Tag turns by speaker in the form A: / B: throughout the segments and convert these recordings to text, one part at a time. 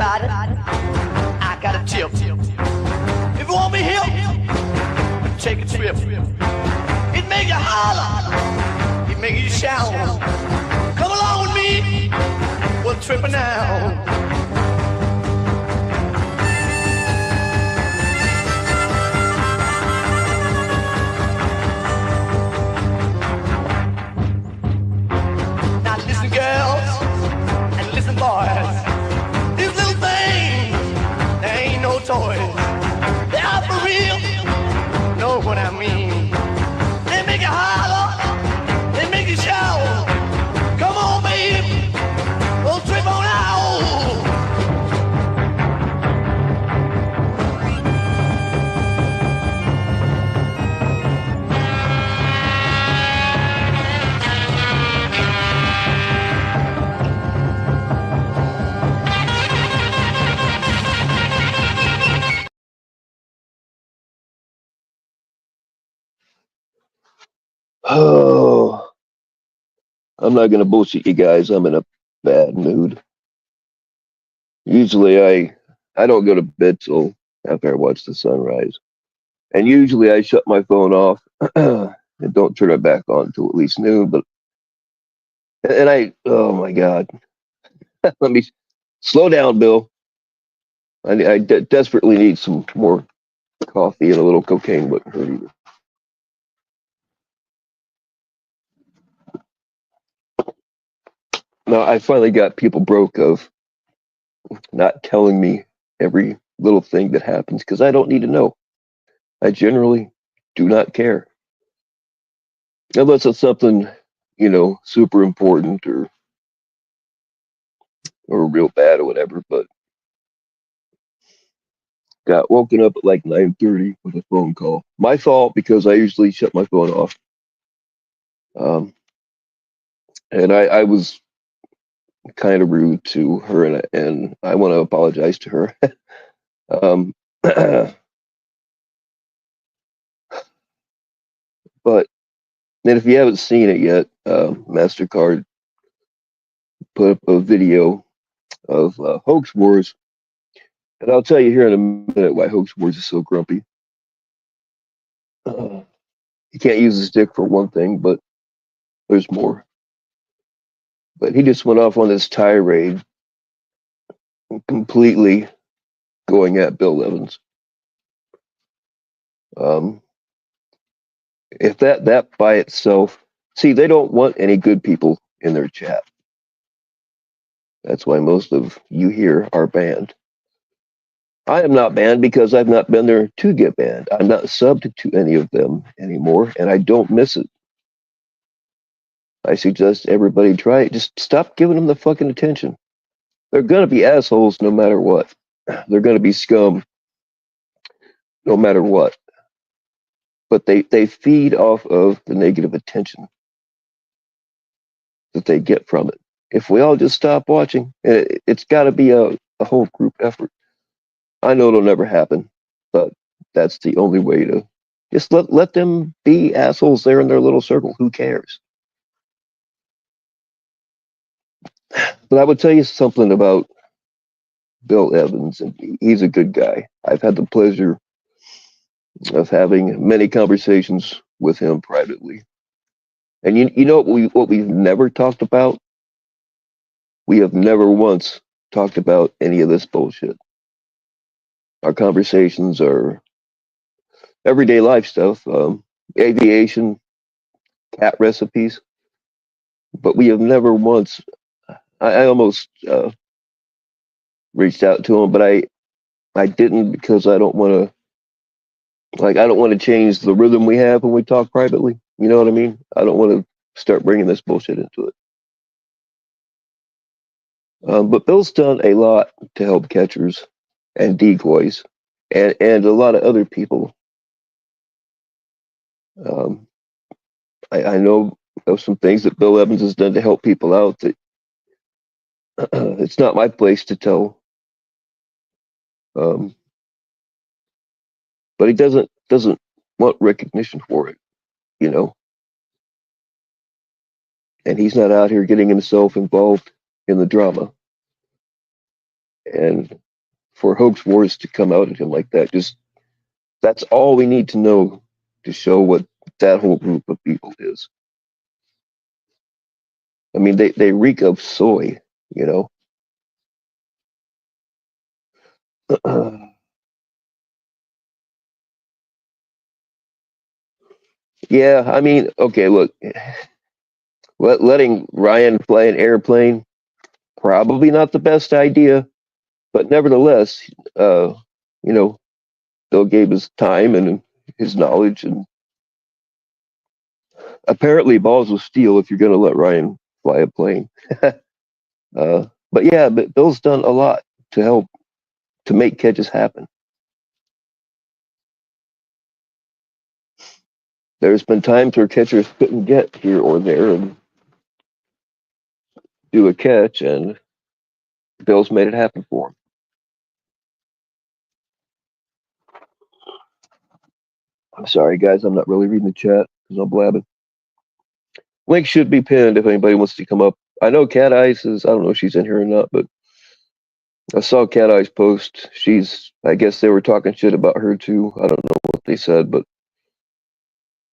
A: everybody, I got a tip. If you want me here, take a trip. It make you holler, it make you shout. Come along with me, we're tripping now. Now listen, girls, and listen, boys. These little things, they ain't no toys. They are for real, know what I mean. They make you holler, they make you shout. Come on, baby, we'll trip on out.
B: Oh, I'm not gonna bullshit you guys. I'm in a bad mood. Usually I don't go to bed till after I watch the sunrise. And usually I shut my phone off and don't turn it back on till at least noon. But oh my God, let me slow down, Bill. I desperately need some more coffee and a little cocaine wouldn't hurt either. Now I finally got people broke of not telling me every little thing that happens because I don't need to know. I generally do not care unless it's something super important or real bad or whatever. But got woken up at like 9:30 with a phone call. My fault because I usually shut my phone off. Um, and I was kind of rude to her, and I want to apologize to her. um, but and if you haven't seen it yet, Mastercard put up a video of Hoax Wars, and I'll tell you here in a minute why Hoax Wars is so grumpy. He can't use his dick for one thing, but there's more. But he just went off on this tirade, completely going at Bill Evans. Um, if that by itself, see, they don't want any good people in their chat. That's why most of you here are banned. I am not banned because I've not been there to get banned. I'm not subbed to any of them anymore, and I don't miss it. I suggest everybody try it. Just stop giving them the fucking attention. They're gonna be assholes no matter what. They're gonna be scum no matter what. But they feed off of the negative attention that they get from it. If we all just stop watching, it's got to be a whole group effort. I know it'll never happen, but that's the only way to just let them be assholes there in their little circle. Who cares? But I would tell you something about Bill Evans, and he's a good guy. I've had the pleasure of having many conversations with him privately. And you know what we've never talked about? We have never once talked about any of this bullshit. Our conversations are everyday life stuff, aviation, cat recipes, but we have never once. I almost reached out to him, but I didn't because I don't want to. Like, I don't want to change the rhythm we have when we talk privately. You know what I mean? I don't want to start bringing this bullshit into it. But Bill's done a lot to help catchers and decoys and a lot of other people. Um, I know of some things that Bill Evans has done to help people out that it's not my place to tell. Um, but he doesn't want recognition for it, you know. And he's not out here getting himself involved in the drama. And for Hoax Wars to come out at him like that, just that's all we need to know to show what that whole group of people is. I mean, they reek of soy, you know. Yeah, I mean, okay, look, letting Ryan fly an airplane, probably not the best idea, but nevertheless, you know, Bill gave his time and his knowledge, and apparently balls of steel if you're going to let Ryan fly a plane. But yeah, but Bill's done a lot to help to make catches happen. There's been times where catchers couldn't get here or there and do a catch, and Bill's made it happen for him. I'm sorry, guys, I'm not really reading the chat because I'm blabbing. Link should be pinned if anybody wants to come up. I know Cat Eyes is, I don't know if she's in here or not, but I saw Cat Eyes post. I guess they were talking shit about her too. I don't know what they said, but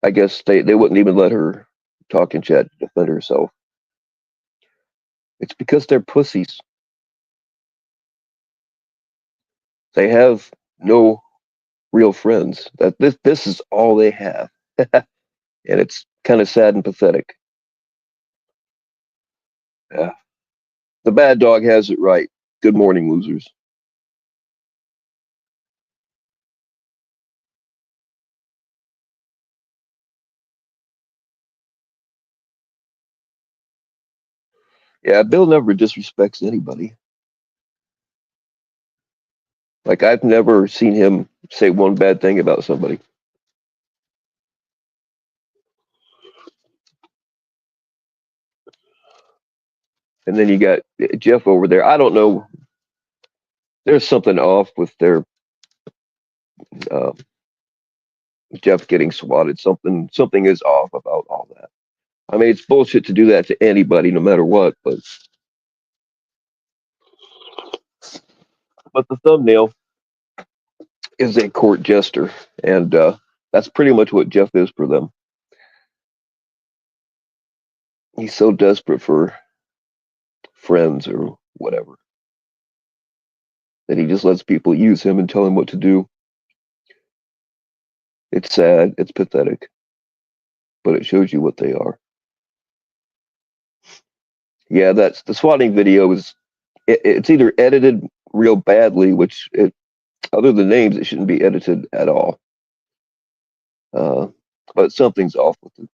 B: I guess they wouldn't even let her talk in chat to defend herself. It's because they're pussies. They have no real friends. That this is all they have. And it's kind of sad and pathetic. Yeah. The bad dog has it right. Good morning, losers. Yeah, Bill never disrespects anybody. Like I've never seen him say one bad thing about somebody. And then you got Jeff over there. I don't know. There's something off with their uh, Jeff getting swatted. Something is off about all that. I mean, it's bullshit to do that to anybody, no matter what. But the thumbnail is a court jester, and that's pretty much what Jeff is for them. He's so desperate for friends or whatever that he just lets people use him and tell him what to do. It's sad, it's pathetic, but it shows you what they are. Yeah, that's the swatting video it's either edited real badly, which other than names, it shouldn't be edited at all. But something's off with it.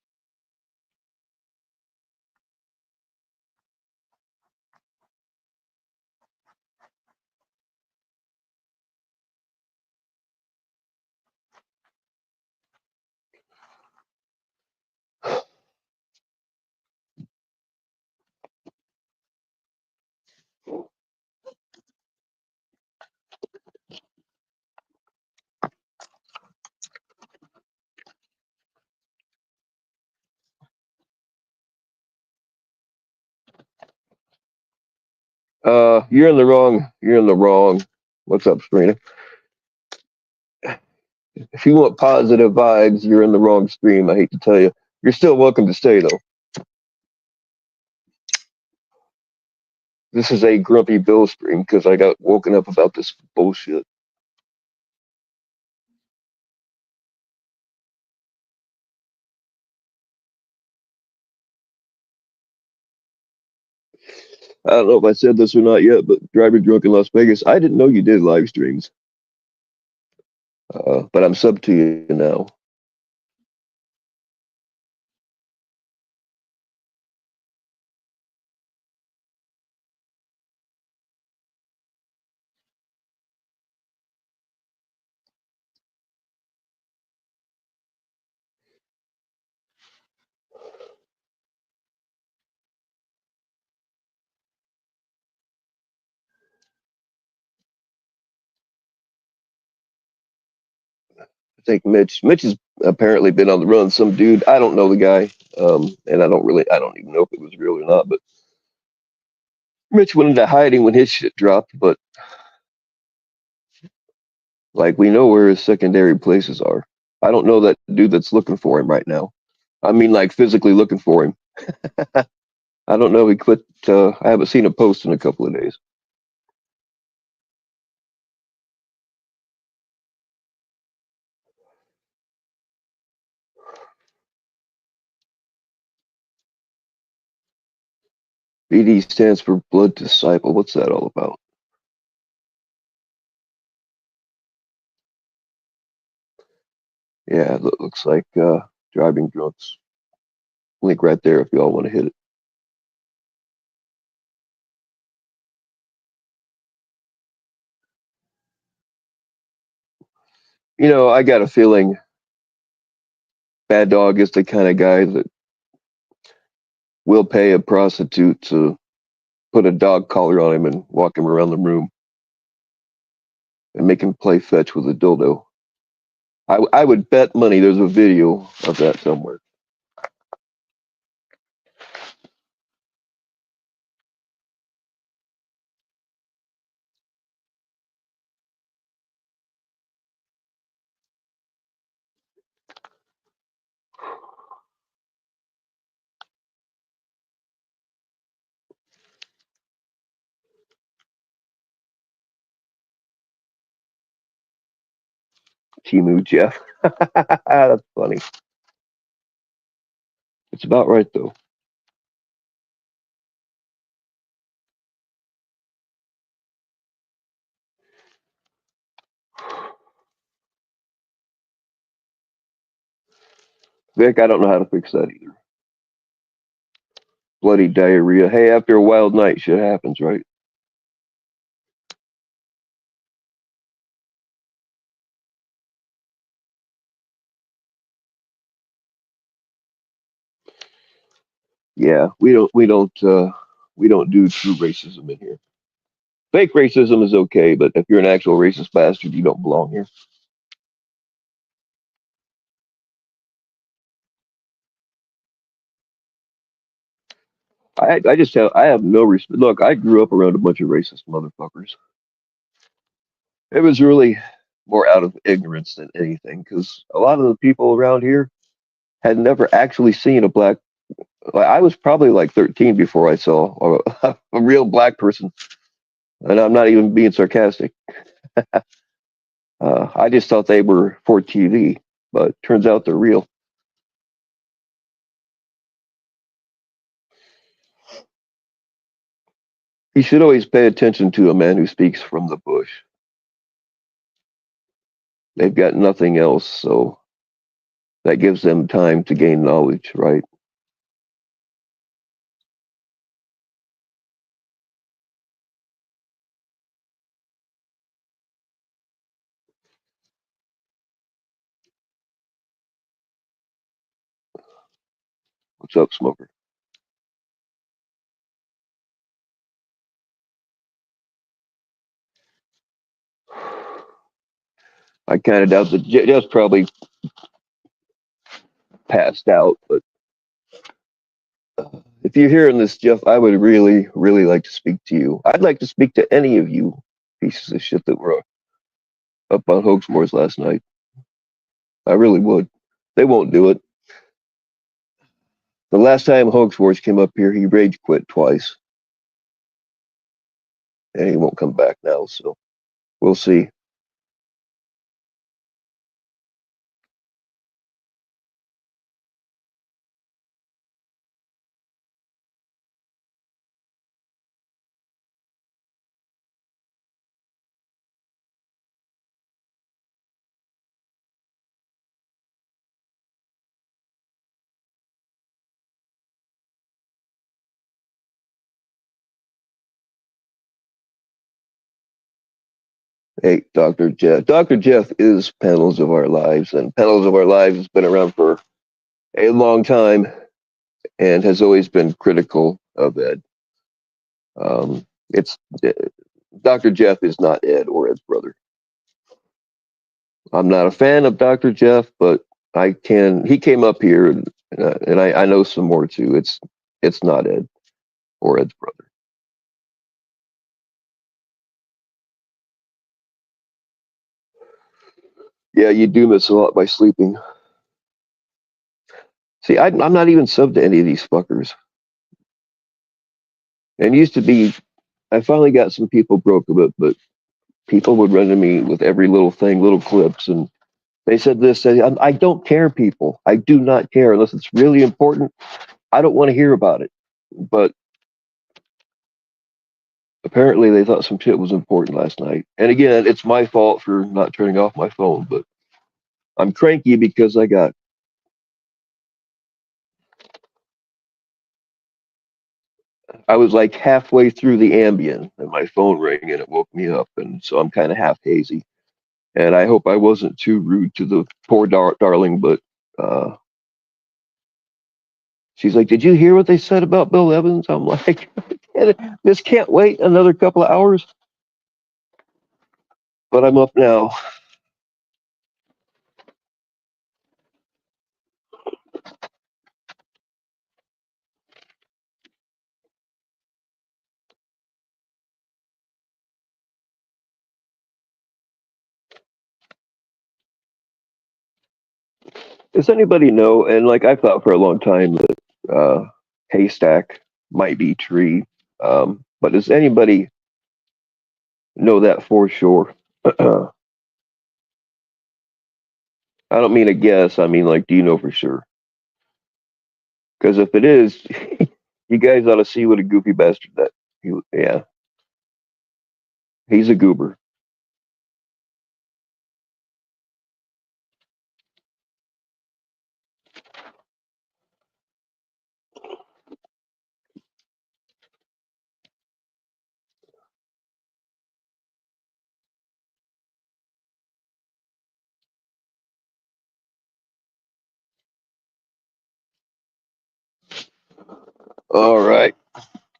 B: You're in the wrong. You're in the wrong. What's up, Serena? If you want positive vibes, you're in the wrong stream. I hate to tell you. You're still welcome to stay though. This is a grumpy Bill stream because I got woken up about this bullshit. I don't know if I said this or not yet, but Driver Drunk in Las Vegas, I didn't know you did live streams. But I'm sub to you now. I think Mitch has apparently been on the run. Some dude, I don't know the guy, and I don't even know if it was real or not. But Mitch went into hiding when his shit dropped. But Like we know where his secondary places are. I don't know that dude that's looking for him right now. I mean, like physically looking for him. I don't know. He quit. I haven't seen a post in a couple of days. BD stands for Blood Disciple. What's that all about? Yeah, it looks like driving drunks. Link right there if y'all want to hit it. You know, I got a feeling Bad Dog is the kind of guy that will pay a prostitute to put a dog collar on him and walk him around the room and make him play fetch with a dildo. I would bet money there's a video of that somewhere. Timu Jeff. That's funny. It's about right though. Vic, I don't know how to fix that either. Bloody diarrhea. Hey, after a wild night, shit happens, right? Yeah, we don't do true racism in here. Fake racism is okay, but if you're an actual racist bastard, you don't belong here. I just have I have no respect. Look, I grew up around a bunch of racist motherfuckers. It was really more out of ignorance than anything, because a lot of the people around here had never actually seen a black. Like, I was probably like 13 before I saw a real black person, and I'm not even being sarcastic. I just thought they were for TV, but turns out they're real. You should always pay attention to a man who speaks from the bush. They've got nothing else, so that gives them time to gain knowledge, right? What's up, Smoker? I kind of doubt that Jeff's probably passed out, but if you're hearing this, Jeff, I would really, really like to speak to you. I'd like to speak to any of you pieces of shit that were up on Hoax Wars last night. I really would. They won't do it. The last time Hoax Wars came up here, he rage quit twice, and he won't come back now. So we'll see. Hey, Dr. Jeff. Dr. Jeff is Panels of Our Lives, and Panels of Our Lives has been around for a long time and has always been critical of Ed. It's Dr. Jeff is not Ed or Ed's brother. I'm not a fan of Dr. Jeff, but I can. He came up here, and I know some more too. It's not Ed or Ed's brother. Yeah, you do miss a lot by sleeping. See, I'm not even sub to any of these fuckers. And it used to be, I finally got some people broke of it, but people would run to me with every little thing, little clips, and they said this. I don't care, people. I do not care unless it's really important. I don't want to hear about it. But apparently, they thought some shit was important last night. And again, it's my fault for not turning off my phone, but I'm cranky because I was like halfway through the Ambien and my phone rang and it woke me up. And so I'm kind of half hazy. And I hope I wasn't too rude to the poor darling, but uh, she's like, "Did you hear what they said about Bill Evans?" I'm like, "This can't wait another couple of hours." But I'm up now. Does anybody know? And like I thought for a long time that haystack might be tree, but does anybody know that for sure? I don't mean a guess. I mean like, do you know for sure? Because if it is, you guys ought to see what a goofy bastard that. Yeah, he's a goober. All right,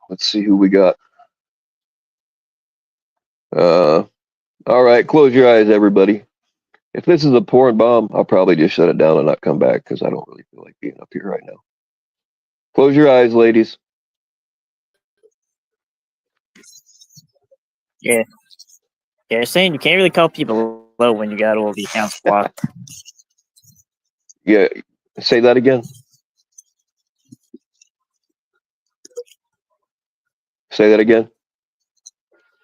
B: let's see who we got. Uh, all right, close your eyes, everybody. If this is a porn bomb, I'll probably just shut it down and not come back because I don't really feel like being up here right now. Close your eyes, ladies.
C: Yeah, yeah. Saying you can't really call people low when you got all the accounts blocked.
B: Yeah, say that again. Say that again.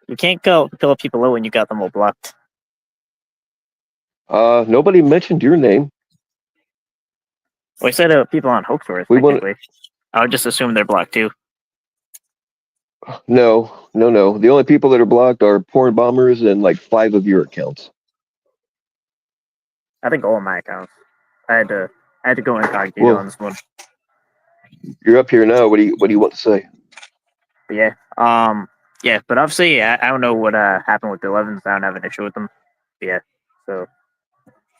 C: You can't call people low when you got them all blocked.
B: Nobody mentioned your name.
C: Well, I said people on Hoax Wars,
B: We want
C: technically. I would just assume they're blocked too.
B: no. The only people that are blocked are porn bombers and like 5 of your accounts.
C: I think all of my accounts. I had to go incognito
B: Well,
C: on this one.
B: you're up here now. What do you want to say?
C: But yeah. But obviously, I don't know what happened with the 11s. I don't have an issue with them. But yeah, so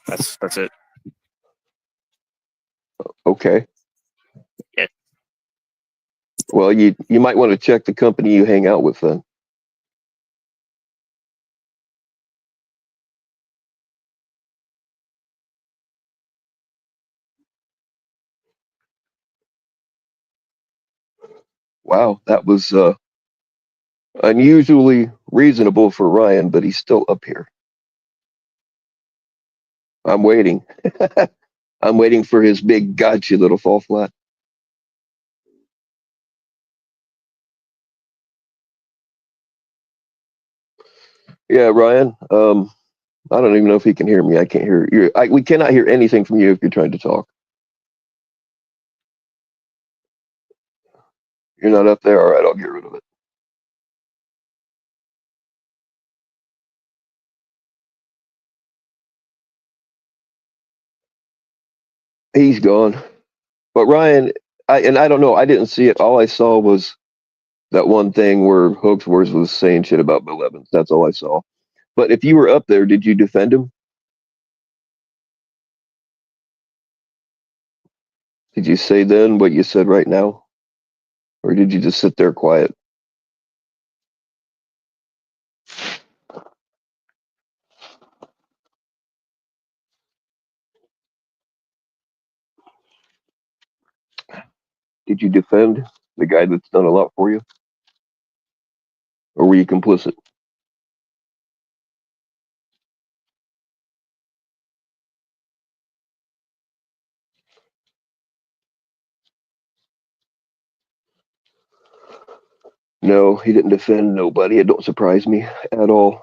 C: that's it.
B: Okay.
C: Yeah.
B: Well, you might want to check the company you hang out with then. Wow, that was unusually reasonable for Ryan, but he's still up here. I'm waiting. I'm waiting for his big gotcha that'll fall flat. Yeah, Ryan. I don't even know if he can hear me. I can't hear you. We cannot hear anything from you if you're trying to talk. You're not up there. All right, I'll get rid of it. He's gone. But Ryan, I don't know. I didn't see it. All I saw was that one thing where Hoax Wars was saying shit about Bill Evans. That's all I saw. But if you were up there, did you defend him? Did you say then what you said right now? Or did you just sit there quiet? Did you defend the guy that's done a lot for you? Or were you complicit? No, he didn't defend nobody. It don't surprise me at all.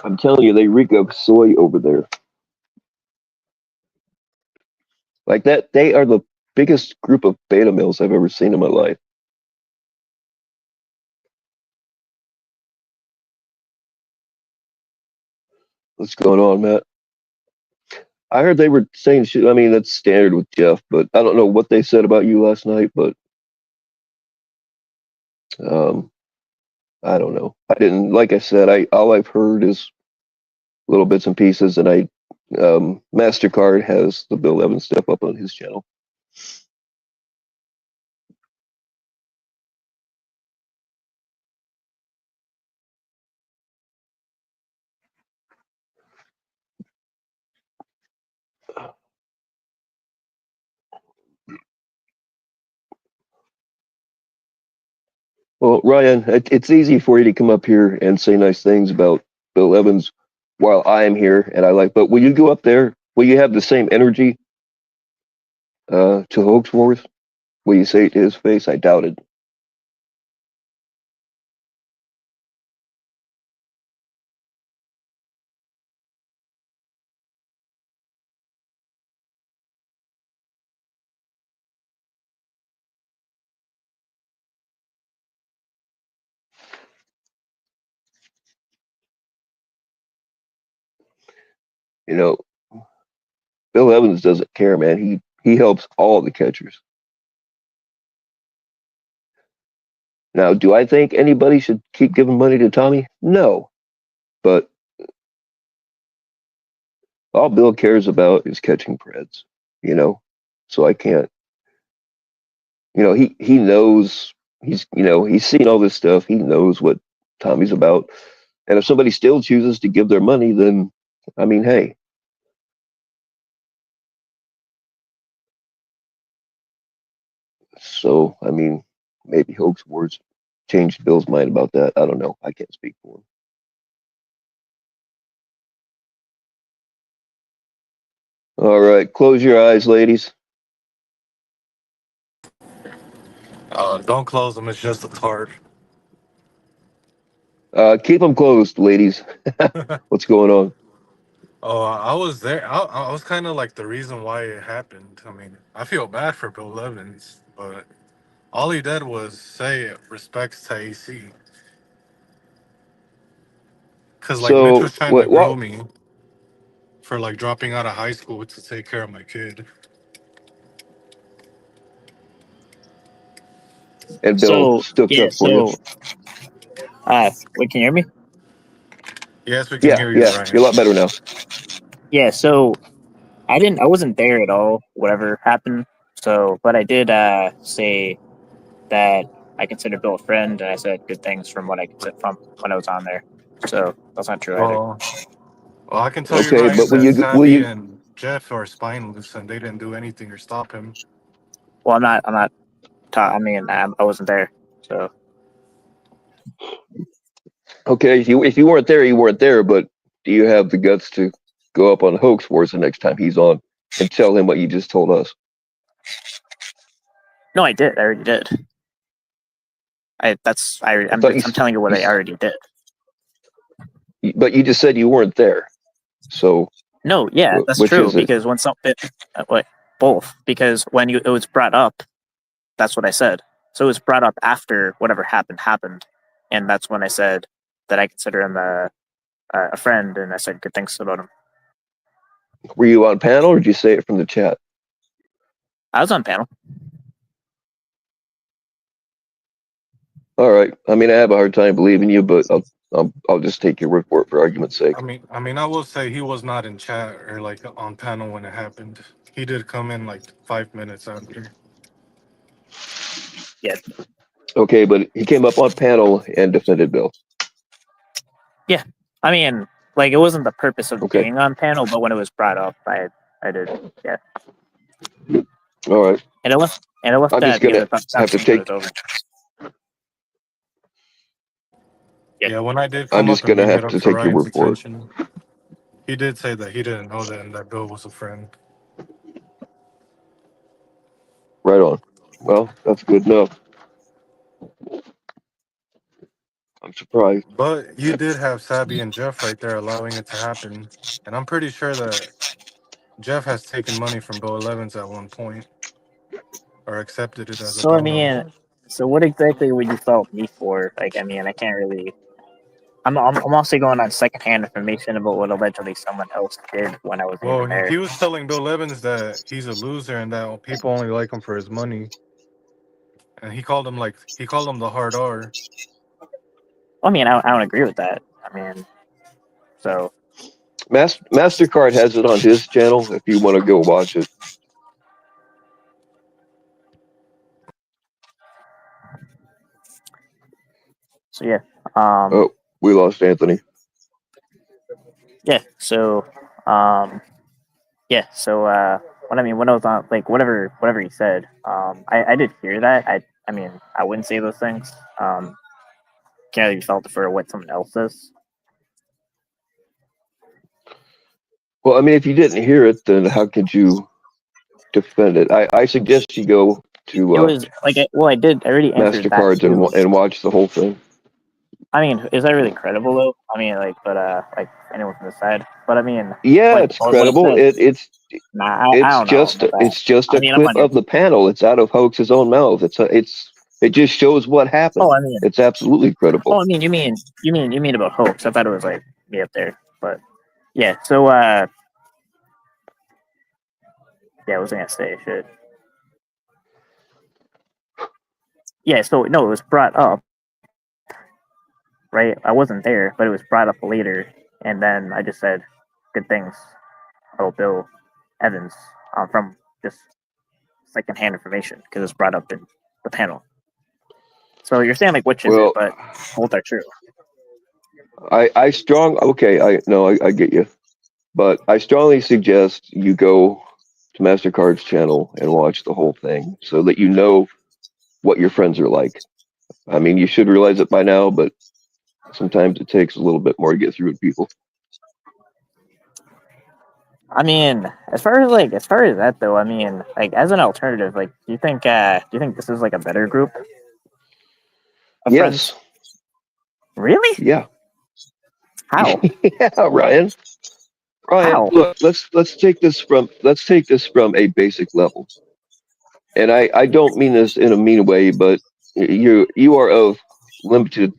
B: I'm telling you, they reek of soy over there. Like that, they are the biggest group of beta males I've ever seen in my life. What's going on, Matt? I heard they were saying shit. I mean, that's standard with Jeff, but I don't know what they said about you last night. But um, I don't know. I didn't. Like I said, I all I've heard is little bits and pieces, and Mastercard has the Bill Evans stuff up on his channel. Well, Ryan, it's easy for you to come up here and say nice things about Bill Evans while I am here, and I like. But will you go up there? Will you have the same energy to Hoax Wars? Will you say it to his face? I doubt it. You know, Bill Evans doesn't care, man. He helps all the catchers. Now, do I think anybody should keep giving money to Tommy? No, but all Bill cares about is catching Preds. You know, so I can't. You know, he knows he's seen all this stuff. He knows what Tommy's about. And if somebody still chooses to give their money, then I mean, hey. So I mean, maybe Hoax Wars changed Bill's mind about that. I don't know. I can't speak for him. All right, close your eyes, ladies.
D: Don't close them. It's just a tart.
B: Keep them closed, ladies. What's going on?
D: Oh, I was there. I was kind of like the reason why it happened. I mean, I feel bad for Bill Evans, but all he did was say respects to AC. Because like Mitch
B: So
D: was trying to grill
B: what?
D: me for like dropping out of high school to take care of my kid.
B: And Bill
C: So
B: stood
C: yeah,
B: up for you.
C: so wait, can you hear me?
D: Yes, we can
B: Yeah,
D: hear you,
B: yeah,
D: Ryan.
B: you're a lot better now.
C: Yeah, so I wasn't there at all, whatever happened. So, but I did say that I consider Bill a friend, and I said good things from what I said from when I was on there. So that's not true either.
D: Well, I can tell you,
B: Okay, but
D: Ryan, that
B: will
D: Sammy
B: you?
D: and Jeff are spineless, and they didn't do anything or stop him.
C: Well, I'm not. I mean, I wasn't there. So
B: Okay, if you weren't there, you weren't there. But do you have the guts to go up on Hoax Wars the next time he's on and tell him what you just told us?
C: no, I did. I already did. I'm telling you what I already did.
B: But you just said you weren't there. So
C: No, yeah, that's
B: which
C: true.
B: is it?
C: Because when something, both. Because when it was brought up, that's what I said. So it was brought up after whatever happened, and that's when I said that I consider him a friend, and I said good things about him.
B: Were you on panel, or did you say it from the chat?
C: I was on panel.
B: All right. I mean, I have a hard time believing you, but I'll just take your word for it for argument's sake.
D: I mean, I will say he was not in chat or like on panel when it happened. He did come in like 5 minutes after.
C: Yeah.
B: Okay, but he came up on panel and defended Bill.
C: Yeah. I mean, like it wasn't the purpose of
B: Okay.
C: being on panel, but when it was brought up, I did. Yeah.
B: All right.
C: And it left.
B: I'm just gonna have to take.
D: Yeah, when I did
B: I'm
D: come
B: just
D: up and
B: gonna
D: bring it
B: have
D: up
B: to
D: to
B: take your
D: Ryan's
B: word for it.
D: attention, he did say that he didn't know that and that Bill was a friend.
B: Right on. Well, that's good enough. I'm surprised.
D: But you did have Sabby and Jeff right there allowing it to happen. And I'm pretty sure that Jeff has taken money from Bill Evans at one point or accepted it as a
C: So I
D: dono.
C: mean, so what exactly would you fault me for? Like, I mean, I can't really. I'm also going on secondhand information about what allegedly someone else did when I wasn't
D: Well,
C: even
D: he
C: there.
D: was telling Bill Evans that he's a loser and that people only like him for his money. And he called him the hard R.
C: I mean, I don't agree with that. I mean, so
B: Mastercard has it on his channel. If you want to go watch it.
C: yeah.
B: Oh, we lost Anthony.
C: Yeah. So yeah. So when I was on like whatever he said, I did hear that. I mean, I wouldn't say those things. Can't really be faulted for what someone else says.
B: Well, I mean, if you didn't hear it, then how could you defend it? I suggest you go
C: It
B: to
C: was like, I did. I already answered that
B: Mastercards
C: too.
B: and watch the whole thing.
C: I mean, is that really credible though? I mean, like, but like anyone from the side. But I mean,
B: Yeah,
C: like,
B: it's credible.
C: it's nah. I don't know about that.
B: It's just
C: I
B: a
C: mean, I'm
B: clip
C: on your.
B: of the panel. It's out of Hoax's own mouth. It just shows what happened.
C: Oh, I mean,
B: It's absolutely credible.
C: I mean, you mean about hoax? I thought it was like me up there, but yeah. So yeah, I was gonna say shit. Yeah, so no, it was brought up, right? I wasn't there, but it was brought up later, and then I just said good things about Bill Evans from just secondhand information because it's brought up in the panel. So you're saying like which is
B: Well,
C: it, but both are true.
B: I get you, but I strongly suggest you go to Mastercard's channel and watch the whole thing so that you know what your friends are like. I mean, you should realize it by now, but sometimes it takes a little bit more to get through to people.
C: I mean, as far as that though, I mean, like as an alternative, like do you think this is like a better group of
B: Yes.
C: friends? Really?
B: Yeah.
C: How?
B: Yeah, Ryan.
C: How?
B: Look, let's take this from a basic level. And I don't mean this in a mean way, but you are of limited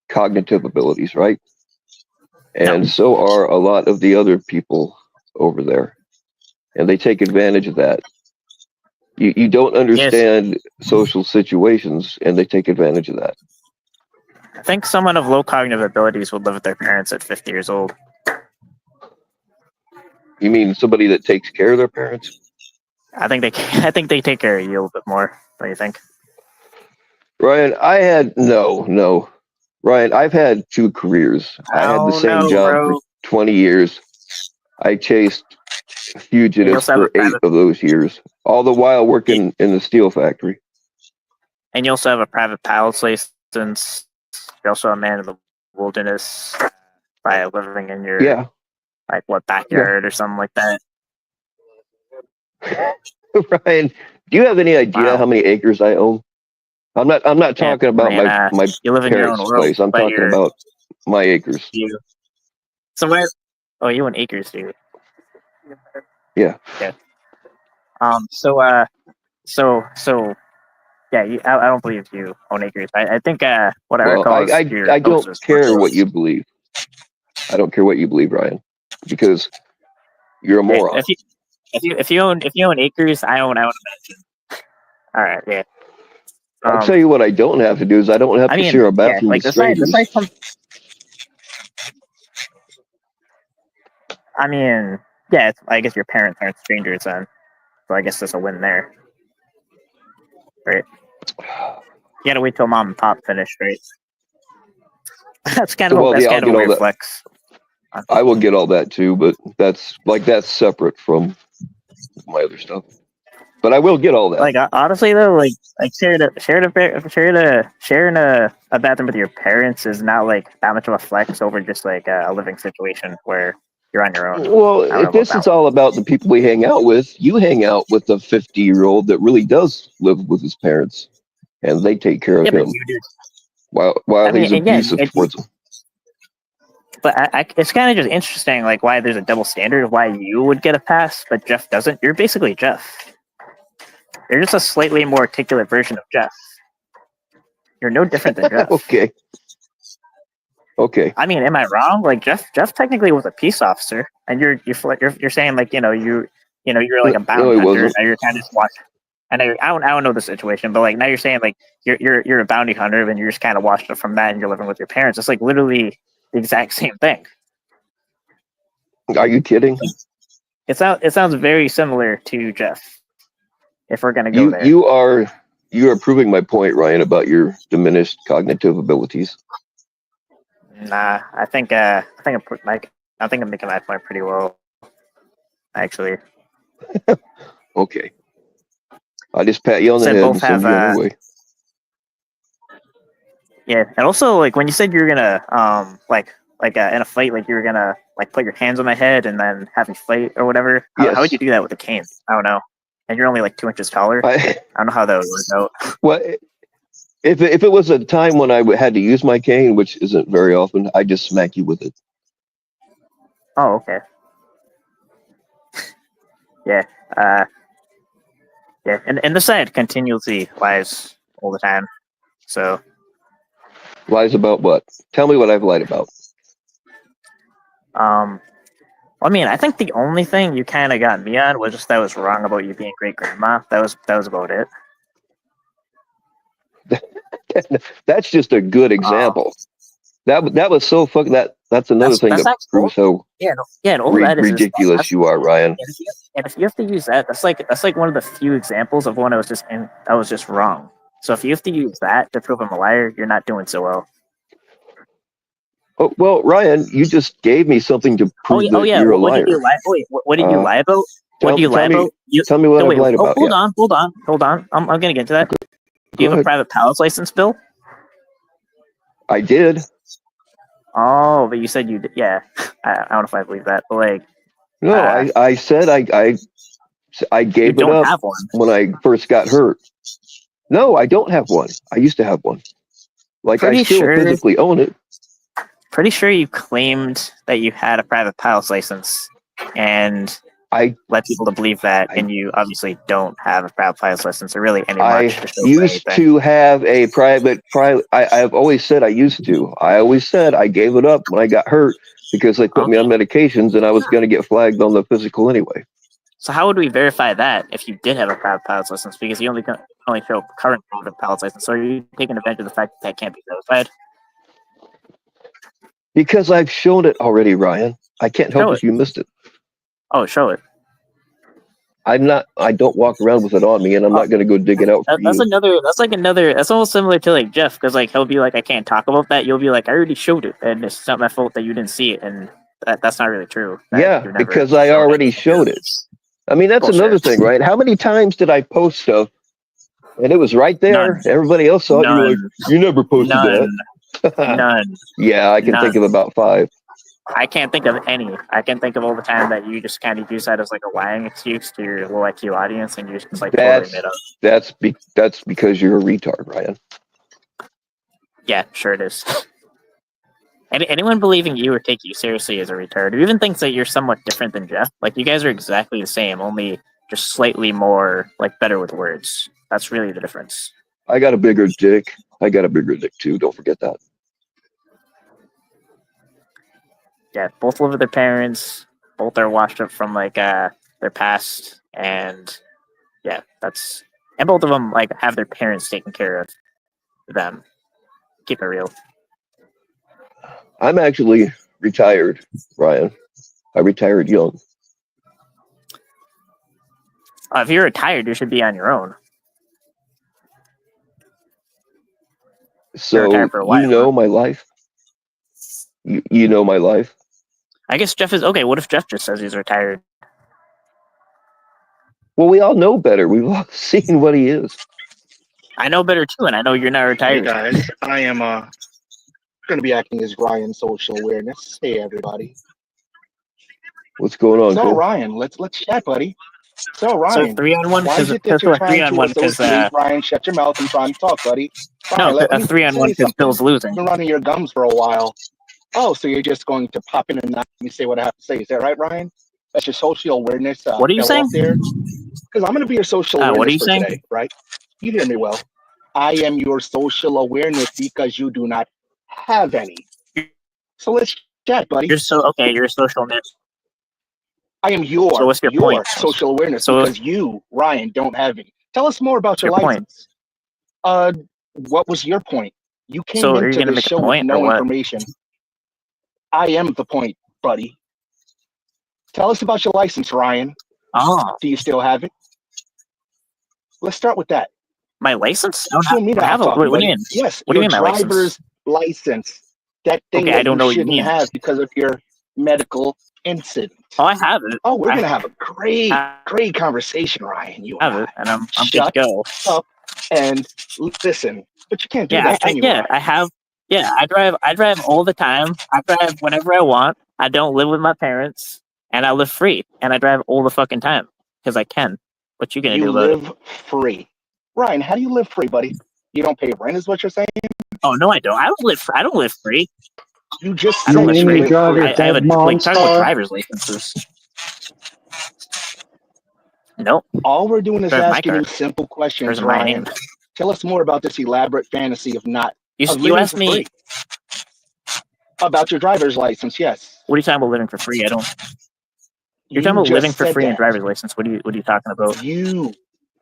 B: cognitive abilities, right? And so are a lot of the other people over there. And they take advantage of that. You don't understand social situations, and they take advantage of that.
C: I think someone of low cognitive abilities would live with their parents at 50 years old.
B: You mean somebody that takes care of their parents?
C: I think they take care of you a little bit more. What do you think?
B: Ryan, Ryan, I've had 2 careers. I had the same job for 20 years. I chased fugitives for 8 of those years, all the while working in the steel factory.
C: And you also have a private pilot's license. You're also a man of the wilderness by living in your backyard or something like that.
B: Ryan, do you have any idea how many acres I own? I'm not talking about my
C: you live in your own
B: parents'
C: world,
B: place. I'm talking about my acres.
C: So where? Oh, you own acres, dude.
B: Yeah.
C: Yeah. So yeah. I don't believe you own acres. I think what I recall is
B: I don't care what you believe. I don't care what you believe, Ryan, because you're a moron.
C: If you own acres, I own a mansion. All right. Yeah.
B: I'll tell you what I don't have to do is I don't have to share a bathroom with strangers.
C: I mean, yeah, I guess your parents aren't strangers then. So I guess there's a win there. Right? You gotta wait till mom and pop finish, right? That's kind of a weird flex.
B: I will get all that too, but that's separate from my other stuff. But I will get all that.
C: Like honestly though, like sharing a bathroom with your parents is not like that much of a flex over just like a living situation where you're on your own.
B: Well,
C: I don't know
B: if
C: about
B: this
C: that
B: is all about the people we hang out with, you hang out with a 50-year-old that really does live with his parents, and they take care
C: Yeah,
B: of
C: but
B: him
C: you do.
B: while
C: I mean,
B: he's
C: and yeah,
B: abusive towards him.
C: but it's kind of just interesting, like why there's a double standard of why you would get a pass, but Jeff doesn't. You're basically Jeff. You're just a slightly more articulate version of Jeff. You're no different than Jeff.
B: Okay. Okay.
C: I mean, am I wrong? Like Jeff technically was a peace officer, and you're saying like you're like a
B: No,
C: bounty
B: he
C: hunter.
B: wasn't.
C: Now you're kind of just watching. And I don't know the situation, but like now you're saying like you're a bounty hunter, and you're just kind of watching it from that, and you're living with your parents. It's like literally the exact same thing.
B: Are you kidding?
C: It sounds very similar to Jeff. If we're gonna go
B: You
C: there,
B: you are proving my point, Ryan, about your diminished cognitive abilities.
C: nah. I think I'm making my point pretty well, actually.
B: Okay. I just pat you on the
C: Said
B: head
C: both
B: and send
C: have
B: you on your way.
C: Yeah, and also like when you said you were gonna in a fight, like you were gonna like put your hands on my head and then have me fight or whatever. How would
B: Yes.
C: you do that with a cane? I don't know. And you're only like 2 inches taller. I don't know how that would work out.
B: Well, if it was a time when I had to use my cane, which isn't very often, I just smack you with it.
C: Oh, okay. Yeah. Yeah. And the side continuously lies all the time. So
B: Lies about what? Tell me what I've lied about.
C: I mean, I think the only thing you kind of got me on was just that I was wrong about you being great grandma. That was about it.
B: That's just a good example. That was so fucking. That's another thing
C: that's
B: that
C: actually
B: proves how
C: and all that is
B: ridiculous you are, Ryan.
C: And if you have to use that, that's like one of the few examples of when I was just wrong. So if you have to use that to prove I'm a liar, you're not doing so well.
B: Oh, well, Ryan, you just gave me something to prove that you're a
C: What
B: liar.
C: did you lie? Wait, what did you lie about? What did you lie about?
B: Tell me what I've
C: wait,
B: lied about.
C: Hold on. I'm gonna get into that. Do you have a private pilot's license, Bill?
B: I did.
C: Oh, but you said you did. Yeah, I don't know if I believe that, but like,
B: No, I said I gave it
C: don't
B: up
C: have one.
B: when I first got hurt. No, I don't have one. I used to have one. Like I still physically own it.
C: Pretty sure you claimed that you had a private pilot's license, and
B: I
C: let people to believe that, and you obviously don't have a private pilot's license or really any
B: I
C: much to show for
B: used
C: anything.
B: to have a private. I've always said I used to. I always said I gave it up when I got hurt because they put me on medications and I was going to get flagged on the physical anyway.
C: So how would we verify that if you did have a private pilot's license? Because you only show current private pilot's license. So are you taking advantage of the fact that can't be verified?
B: Because I've shown it already, Ryan. I can't help if you missed it.
C: Oh, show it.
B: I don't walk around with it on me, and I'm not going to go dig it out for you.
C: That's almost similar to like Jeff, because like he'll be like, I can't talk about that. You'll be like, I already showed it, and it's not my fault that you didn't see it, and that's not really true.
B: Yeah, because I already showed it. I mean, that's another thing, right? How many times did I post stuff, and it was right there?
C: None.
B: Everybody else saw it. You're like, you never posted that.
C: None.
B: Yeah, I can think of about 5.
C: I can't think of any. I can think of all the time that you just kind of use that as like a lying excuse to your low IQ audience, and you just like totally made up.
B: That's because you're a retard, Ryan.
C: Yeah, sure it is. Anyone believing you or take you seriously is a retard. Who even thinks that you're somewhat different than Jeff? Like you guys are exactly the same, only just slightly more like better with words. That's really the difference.
B: I got a bigger dick. I got a bigger dick too. Don't forget that.
C: Yeah, both live with their parents. Both are washed up from like their past, and yeah, and both of them like have their parents taking care of them. Keep it real.
B: I'm actually retired, Ryan. I retired young.
C: If you're retired, you should be on your own.
B: So you know my life. You know my life.
C: I guess Jeff is okay. What if Jeff just says he's retired?
B: Well, we all know better. We've all seen what he is.
C: I know better too, and I know you're not retired.
E: Hey guys, I am going to be acting as Ryan's social awareness. Hey everybody.
B: What's going on,
E: So
B: Cole?
E: Ryan, let's chat, buddy. So
C: So
E: Ryan,
C: 3-on-1
E: why is
C: because
E: it that
C: so
E: you're
C: a
E: trying to
C: 3-on-1 because
E: associate Ryan? Shut your mouth. I'm trying to talk, buddy.
C: no,
E: Ryan, let
C: a
E: me
C: 3-on-1
E: say
C: because
E: something.
C: Bill's losing.
E: You've been running your gums for a while. Oh, so you're just going to pop in and not let me say what I have to say. Is that right, Ryan? That's your social awareness
C: What are you
E: fell
C: saying?
E: off there? Because I'm going to be your social
C: What are
E: awareness
C: you
E: for
C: saying?
E: today, right? You hear me well. I am your social awareness because you do not have any. So let's chat, buddy.
C: You're so okay. You're a social net.
E: I am
C: So
E: your
C: what's your point?
E: social awareness
C: So-
E: because you, Ryan, don't have any. Tell us more about
C: What's
E: your
C: your point?
E: license. What was your point? You came
C: So are you
E: into
C: gonna
E: this
C: make a
E: show with
C: point or
E: no
C: what?
E: information. I am the point, buddy. Tell us about your license, Ryan.
C: Oh,
E: Do you still have it? Let's start with that.
C: my license? I don't
E: You and me
C: have, I
E: now
C: have a,
E: talking,
C: what do you
E: buddy.
C: mean?
E: Yes,
C: What do you
E: your
C: mean my license?
E: driver's license. That thing
C: Okay,
E: that
C: I don't
E: you
C: know what you
E: shouldn't
C: mean.
E: have because of your medical incident.
C: Oh, I have it.
E: Oh, we're
C: I
E: gonna have a great,
C: I
E: great conversation, Ryan. You
C: have
E: and
C: it, and I'm good to
E: Shut
C: go.
E: up and listen. But you can't do
C: Yeah,
E: that, can you?
C: yeah,
E: Ryan?
C: I have. Yeah, I drive all the time. I drive whenever I want. I don't live with my parents, and I live free, and I drive all the fucking time because I can. What you gonna
E: You
C: do about it?
E: live free. Ryan, how do you live free, buddy? You don't pay rent, is what you're saying?
C: Oh no, I don't. I don't live. I don't live free.
E: You just
C: I don't
E: said
C: live
E: you
C: free.
E: live
F: drive
E: free.
F: your
C: I have a
F: dead mom's
C: like talking about
F: car.
C: driver's licenses. Nope.
E: All we're doing is
C: Drive my
E: asking you
C: car.
E: simple questions,
C: There's my
E: Ryan.
C: name.
E: Tell us more about this elaborate fantasy of not
C: You
E: of living
C: asked
E: for
C: me.
E: free. About your driver's license, yes.
C: What are you talking about living for free? I don't. You're
E: You
C: talking about
E: just
C: living for
E: said
C: free and
E: that.
C: driver's license. What are you talking about?
E: You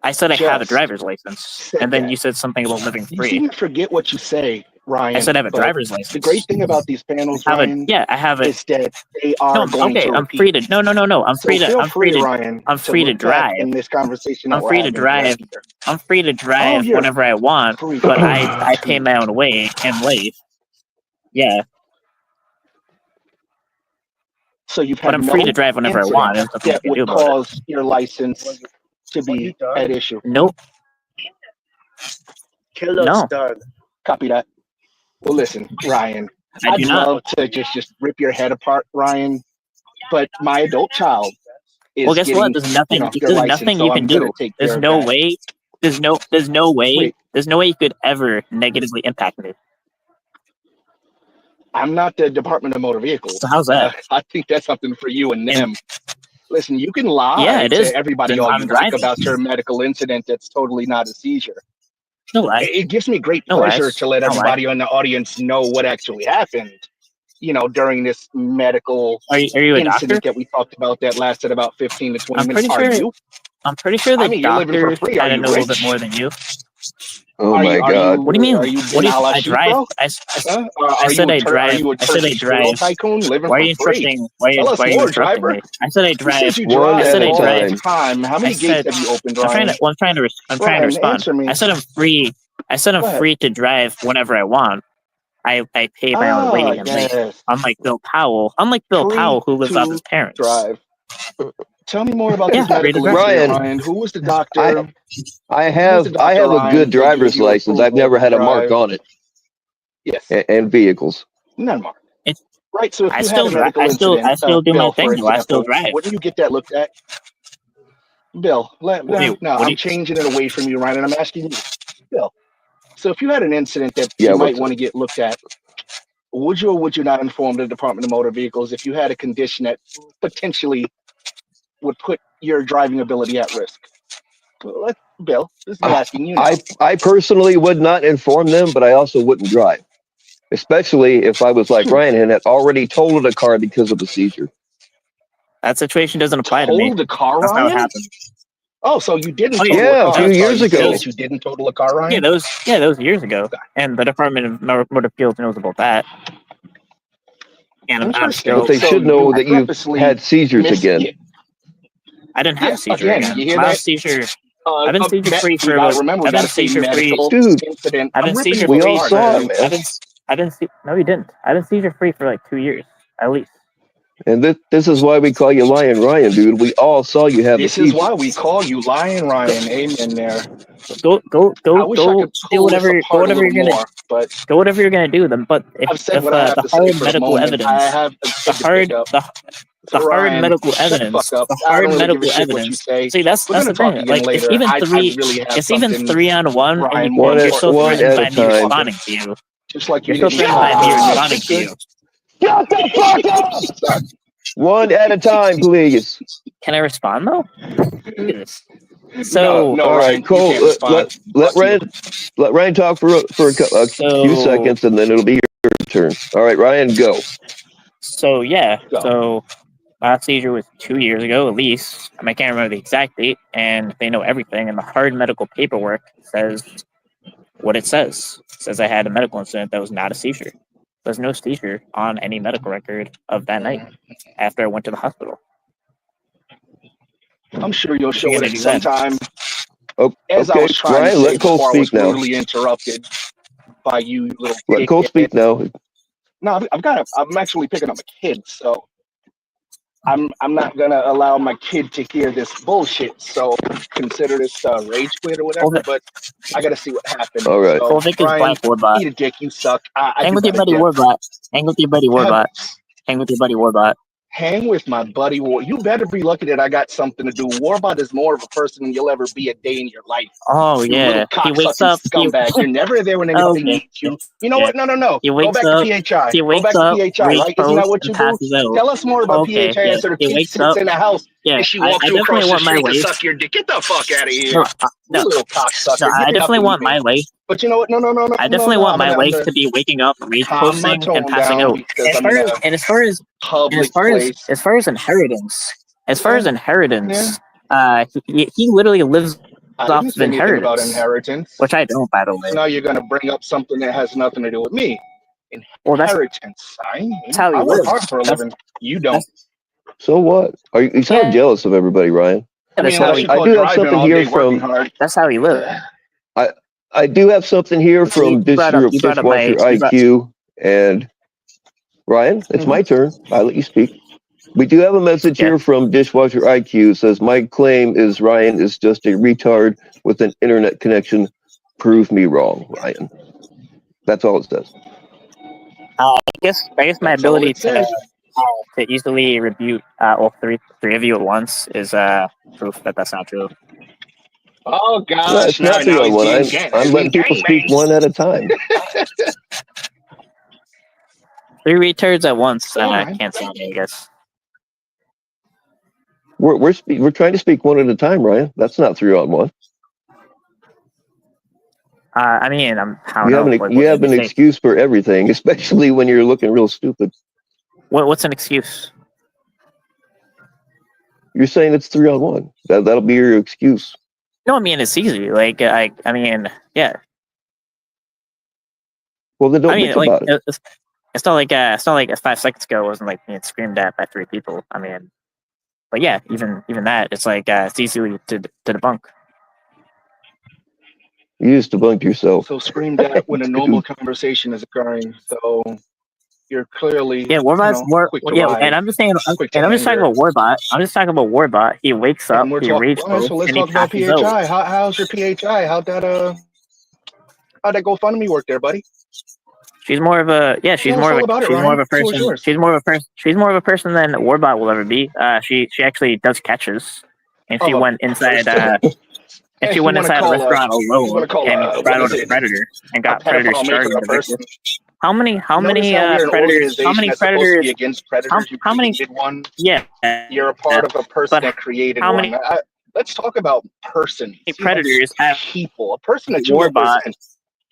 C: I said I have a
E: just
C: driver's license,
E: said
C: and then
E: that.
C: you said something about living
E: You
C: free.
E: seem to forget what you say, Ryan.
C: I said I have a
E: but
C: driver's license.
E: The great thing about these panels,
C: I have
E: Ryan,
C: I have it.
E: is that they are
C: No,
E: going
C: okay,
E: to
C: I'm
E: repeat.
C: free to. No. I'm
E: So
C: free to.
E: feel
C: I'm
E: free,
C: free to.
E: Ryan,
C: I'm free to
E: look back
C: drive.
E: in this conversation that
C: I'm
E: we're
C: free to
E: having
C: drive.
E: here.
C: I'm free to drive
E: you're
C: whenever I want,
E: free
C: but I
E: to-
C: pay my own way in life. Yeah,
E: So you've
C: but
E: had
C: I'm
E: no
C: free to drive whenever I want.
E: incident
C: There's nothing I
E: that
C: can do
E: would
C: about it.
E: cause your license to be at issue.
C: Nope.
A: Kill us,
C: No.
A: dog.
E: Copy that. Well, listen, Ryan,
C: I
E: I'd
C: do not.
E: love to just rip your head apart, Ryan, but my adult child is
C: Well, guess
E: getting,
C: what? There's nothing.
E: your
C: There's
E: license,
C: nothing
E: so
C: you
E: I'm
C: can
E: gonna
C: do.
E: take
C: There's
E: care of
C: no
E: that.
C: way. There's no way.
E: Wait.
C: There's no way you could ever negatively impact me.
E: I'm not the Department of Motor Vehicles.
C: So how's that?
E: I think that's something for you and them. Listen, you can lie
C: Yeah, it is.
E: to everybody
C: Then
E: all
C: I'm
E: you like
C: driving.
E: about your medical incident that's totally not a seizure.
C: No lie.
E: It gives me great
C: No
E: pleasure
C: lies.
E: to let
C: No
E: everybody in the audience know what actually happened, during this medical
C: Are you a
E: incident
C: doctor?
E: that we talked about that lasted about 15 to 20
C: I'm
E: minutes.
C: pretty
E: Are
C: sure-
E: you?
C: I'm pretty sure the
E: I mean, you're living for
C: doctor
E: free. Are
C: kind of
E: you
C: know a little bit
E: rich?
C: more than you.
B: Oh
E: Are
B: my
E: you- are
B: God.
E: you-
C: What do you mean?
E: Are you
C: What do you?
E: Ben
C: I
E: Ala
C: drive.
E: Shifro?
C: I
E: Are
C: said
E: you
C: I
E: a
C: drive.
E: Are you a
C: I said I
E: Turkish grill
C: drive.
E: tycoon living
C: Why are
E: for
C: you
E: free?
C: interrupting? Why
E: Tell
C: are
E: us
C: you
E: more,
C: interrupting
E: driver.
C: me? I said I
E: You
C: drive.
E: said you
B: One
E: drive
B: at a
E: all
C: time.
E: the time. How many
C: I
E: gates
C: said-
E: have you opened,
C: I'm trying
E: Ryan?
C: to. Well, I'm trying to. I'm trying to
E: Ryan,
C: respond.
E: answer me.
C: I said I'm free. I said I'm
E: Go ahead.
C: free to drive whenever I want. I pay my own way in life.
E: Yes.
C: Unlike Bill Powell. Unlike Bill
E: Free
C: Powell, who lives
E: to
C: off his parents.
E: Drive. Tell me more about
C: Yeah,
E: this medical
C: free to drive.
E: incident,
B: Ryan,
E: Ryan. Who was the doctor?
B: I
E: Who was
B: have
E: the doctor,
B: a
E: Ryan,
B: good
E: that gave
B: driver's
E: you
B: license. I've
E: approval
B: never
E: to
B: had a mark
E: drive?
B: on it,
E: Yes.
B: and vehicles.
E: None mark.
C: It's-
E: Right. So if
C: I
E: you
C: still
E: had a
C: drive.
E: medical
C: I still
E: incident,
C: do my
E: Bill,
C: thing
E: for
C: though. I still
E: example,
C: drive.
E: wouldn't you get that looked at? Bill,
C: Wait,
E: no,
C: what do
E: I'm
C: you-
E: changing it away from you, Ryan, and I'm asking you, Bill. So if you had an incident that
B: Yeah,
E: you might
B: what's
E: want to get looked at, would you or would you not inform the Department of Motor Vehicles if you had a condition that potentially would put your driving ability at risk? Bill, this is me asking you now.
B: I personally would not inform them, but I also wouldn't drive, especially if I was like Ryan and had already totaled a car because of a seizure.
C: That situation doesn't apply to me.
E: Totaled the car,
C: That's not what
E: Ryan?
C: happened.
E: Oh, so you didn't
C: Oh,
E: total
B: yeah,
E: a car.
B: a few
E: I'm sorry,
B: years
E: you said
B: ago.
E: that you didn't total a car, Ryan?
C: Yeah, that was years ago, and the Department of Motor Fields knows about that. And I'm
E: Interesting.
C: still.
B: But they
E: So
B: should know
E: you
B: that you've
E: purposely
B: had seizures
E: missed
B: again.
E: it.
C: I didn't have
E: Yeah,
C: a seizure
E: again,
C: again.
E: you hear
C: My
E: that?
C: seizure. I've been seizure free
E: we
C: for
E: gotta
C: about.
E: remember, we
C: I've been
E: gotta say
C: seizure free.
E: medical
B: Dude,
E: incident.
C: I've been
E: I'm ripping
C: seizure
E: you
B: we
C: free.
B: all
E: apart,
B: saw
E: man.
B: it, man.
C: No, you didn't. I've been seizure free for like 2 years at least.
B: And this is why we call you Lion Ryan, dude. We all saw you have
E: This
B: a
E: is
B: seizure.
E: why we call you Lion Ryan. Amen there.
C: Go
E: I wish I
C: do
E: could pull
C: whatever
E: this apart a
C: you're
E: little
C: gonna
E: more, but
C: go whatever you're gonna do. Then, but
E: I've
C: if
E: said what I have
C: the
E: to say
C: hard
E: for the
C: medical
E: moment.
C: evidence,
E: I have
C: the hard the hard
E: Ryan,
C: medical
E: shut the
C: evidence.
E: fuck up.
C: The
E: I
C: hard
E: don't really
C: medical
E: give a shit what you
C: evidence.
E: say.
C: See, that's
E: We're
C: the
E: gonna talk
C: thing.
E: again
C: Like,
E: later.
C: it's even
E: I
C: three.
E: really have
C: It's even
E: something,
C: 3-on-1, and
E: Ryan,
C: you're
E: more
C: still
E: important
B: one
C: threatened
B: at
C: by
B: a
C: me
B: time.
C: responding to you.
E: just like
C: You're
E: you
C: still
E: didn't
C: threatened by me
E: shut
C: responding to you.
B: Shut the fuck up! One at a time, please.
C: Can I respond though? Look at this. So,
E: no,
B: All
E: Ryan,
B: right,
E: you
B: Cole.
E: can't respond.
B: Let
E: Fuck you.
B: Ryan talk for a few seconds, and then it'll be your turn. All right, Ryan, go.
C: So yeah.
E: Go.
C: So last seizure was 2 years ago, at least. I can't remember the exact date, and they know everything. And the hard medical paperwork says what it says. It says I had a medical incident that was not a seizure. There's no seizure on any medical record of that night after I went to the hospital.
E: I'm sure you'll show
C: You're
E: it
C: gonna
E: at
C: do
E: some
C: that.
E: time.
B: Oh,
E: As I
B: okay,
E: was trying
B: Ryan,
E: to say
B: let Cole
E: before I was
B: speak now.
E: brutally interrupted by you little
B: Let Cole
E: dickhead.
B: speak now.
E: No, I'm actually picking up a kid, so I'm not gonna allow my kid to hear this bullshit. So consider this rage quit or whatever. But I gotta see what happened.
B: All right.
E: So,
C: Cole Vick is
E: Brian,
C: Black Warbot.
E: eat a dick. You suck. I
C: Hang
E: do
C: with your
E: gotta
C: buddy
E: give.
C: Warbot. Hang with your buddy Warbot. Hang with your buddy Warbot.
E: Hang with my buddy War. You better be lucky that I got something to do. Warbot is more of a person than you'll ever be a day in your life.
C: Oh
E: You
C: yeah.
E: little
C: He wakes
E: cocksucking
C: up.
E: scumbag. You're never there when anybody
C: Okay.
E: needs you. You know
C: Yeah.
E: what? No.
C: He
E: Go
C: wakes
E: back
C: up.
E: to PHI.
C: He
E: Go
C: wakes
E: back
C: up,
E: to PHI,
C: reads
E: right? Isn't that
C: posts,
E: what you
C: and
E: do?
C: passes out.
E: Tell us more about
C: Okay,
E: PHI
C: yeah.
E: instead of
C: He
E: kid
C: wakes
E: sits
C: up.
E: in the house
C: Yeah,
E: and she
C: I
E: walks you
C: definitely
E: across the
C: want my
E: street to
C: life.
E: suck your dick. Get the fuck out of here.
C: No,
E: You little cocksucker.
C: no,
E: Get
C: I
E: it out
C: definitely
E: the
C: want my
E: email.
C: life.
E: But you know what? No.
C: I definitely want my
E: I'm
C: life
E: gonna
C: to be waking up, rage
E: calm my
C: posting, and
E: tone
C: passing
E: down
C: out.
E: because
C: As
E: I'm
C: far
E: in
C: as
E: a
C: and as far as
E: public place.
C: as far as inheritance,
E: Yeah.
C: he literally lives
E: I
C: off
E: didn't
C: of
E: say anything about
C: inheritance,
E: inheritance.
C: which I don't, by the way.
E: Now you're gonna bring up something that has nothing to do with me.
C: Well, that's
E: Inheritance.
C: how
E: I
C: he
E: work
C: lives.
E: hard for a living. You don't.
B: So what? You sound
C: Yeah.
B: jealous of everybody, Ryan.
E: I mean,
C: That's how
E: unless
C: he.
E: you
B: I
E: call
B: do have
E: driving
B: something
E: all
B: here
E: day working
B: from-
E: hard.
C: That's how he lives.
B: I do have something here
C: See,
B: from
C: you brought up my-
B: Dishwasher
C: you brought-
B: IQ. And Ryan, it's my turn. I let you speak. We do have a message
C: Yeah.
B: here from Dishwasher IQ. It says, my claim is Ryan is just a retard with an internet connection. Prove me wrong, Ryan. That's all it says.
C: I guess my
E: That's all
C: ability
E: it says.
C: to easily rebuke all three of you at once is proof that that's not true.
E: Oh
B: No,
E: gosh,
B: it's not
E: now
B: three on
E: he's
B: one.
E: being
B: I'm letting people speak one at a time.
C: 3 retards at once.
E: Alright.
C: Can't say me, I guess.
B: We're trying to speak one at a time, Ryan. That's not 3 on 1.
C: I mean, I don't
B: You
C: know.
B: have an,
C: What
B: you
C: did
B: have an
C: say?
B: excuse for everything, especially when you're looking real stupid.
C: What's an excuse?
B: You're saying it's 3 on 1. That'll be your excuse.
C: No, I mean it's easy. Like I mean, yeah.
B: Well, then don't
C: I mean,
B: bitch
C: like
B: about it.
C: it's not like 5 seconds ago it wasn't like being screamed at by 3 people. I mean, but yeah, even that it's like it's easy to debunk.
B: You just debunked yourself.
E: So screamed at when a normal conversation is occurring. So you're clearly
C: Yeah, Warbot's
E: quick to
C: yeah,
E: rise,
C: and I'm just saying,
E: quick to
C: and I'm just talking
E: anger.
C: about Warbot. I'm just talking about Warbot. He wakes up,
E: And we're
C: he
E: talking.
C: rage
E: All right,
C: posts,
E: so let's
C: and he
E: talk about
C: passes out.
E: PHI. How's your PHI? How'd that GoFundMe work there, buddy?
C: She's more of a she's
E: Tell us
C: more
E: all
C: of a
E: about it,
C: she's more of
E: Ryan.
C: a
E: The floor's
C: person.
E: yours.
C: She's more of a person than Warbot will ever be. She actually does catches, and she
E: Oh,
C: went inside.
E: first-
C: And
E: If
C: she
E: you
C: went
E: wanna
C: inside a
E: call a-
C: restaurant
E: you wanna
C: alone
E: call
C: and
E: a-
C: brought
E: what
C: out
E: is
C: a
E: it?
C: predator and
E: A
C: got predators
E: pedophile
C: charged
E: maker a
C: and
E: person.
C: evicted. How many
E: Notice how we're
C: predators?
E: an
C: How
E: organization
C: many
E: that's supposed to be
C: predators?
E: against predators? You
C: how many-
E: created one.
C: Yeah,
E: You're a part of a person
C: but
E: that created
C: how
E: one.
C: many-
E: Let's talk about persons.
C: predators have
E: People. A person that you
C: Warbot?
E: represent.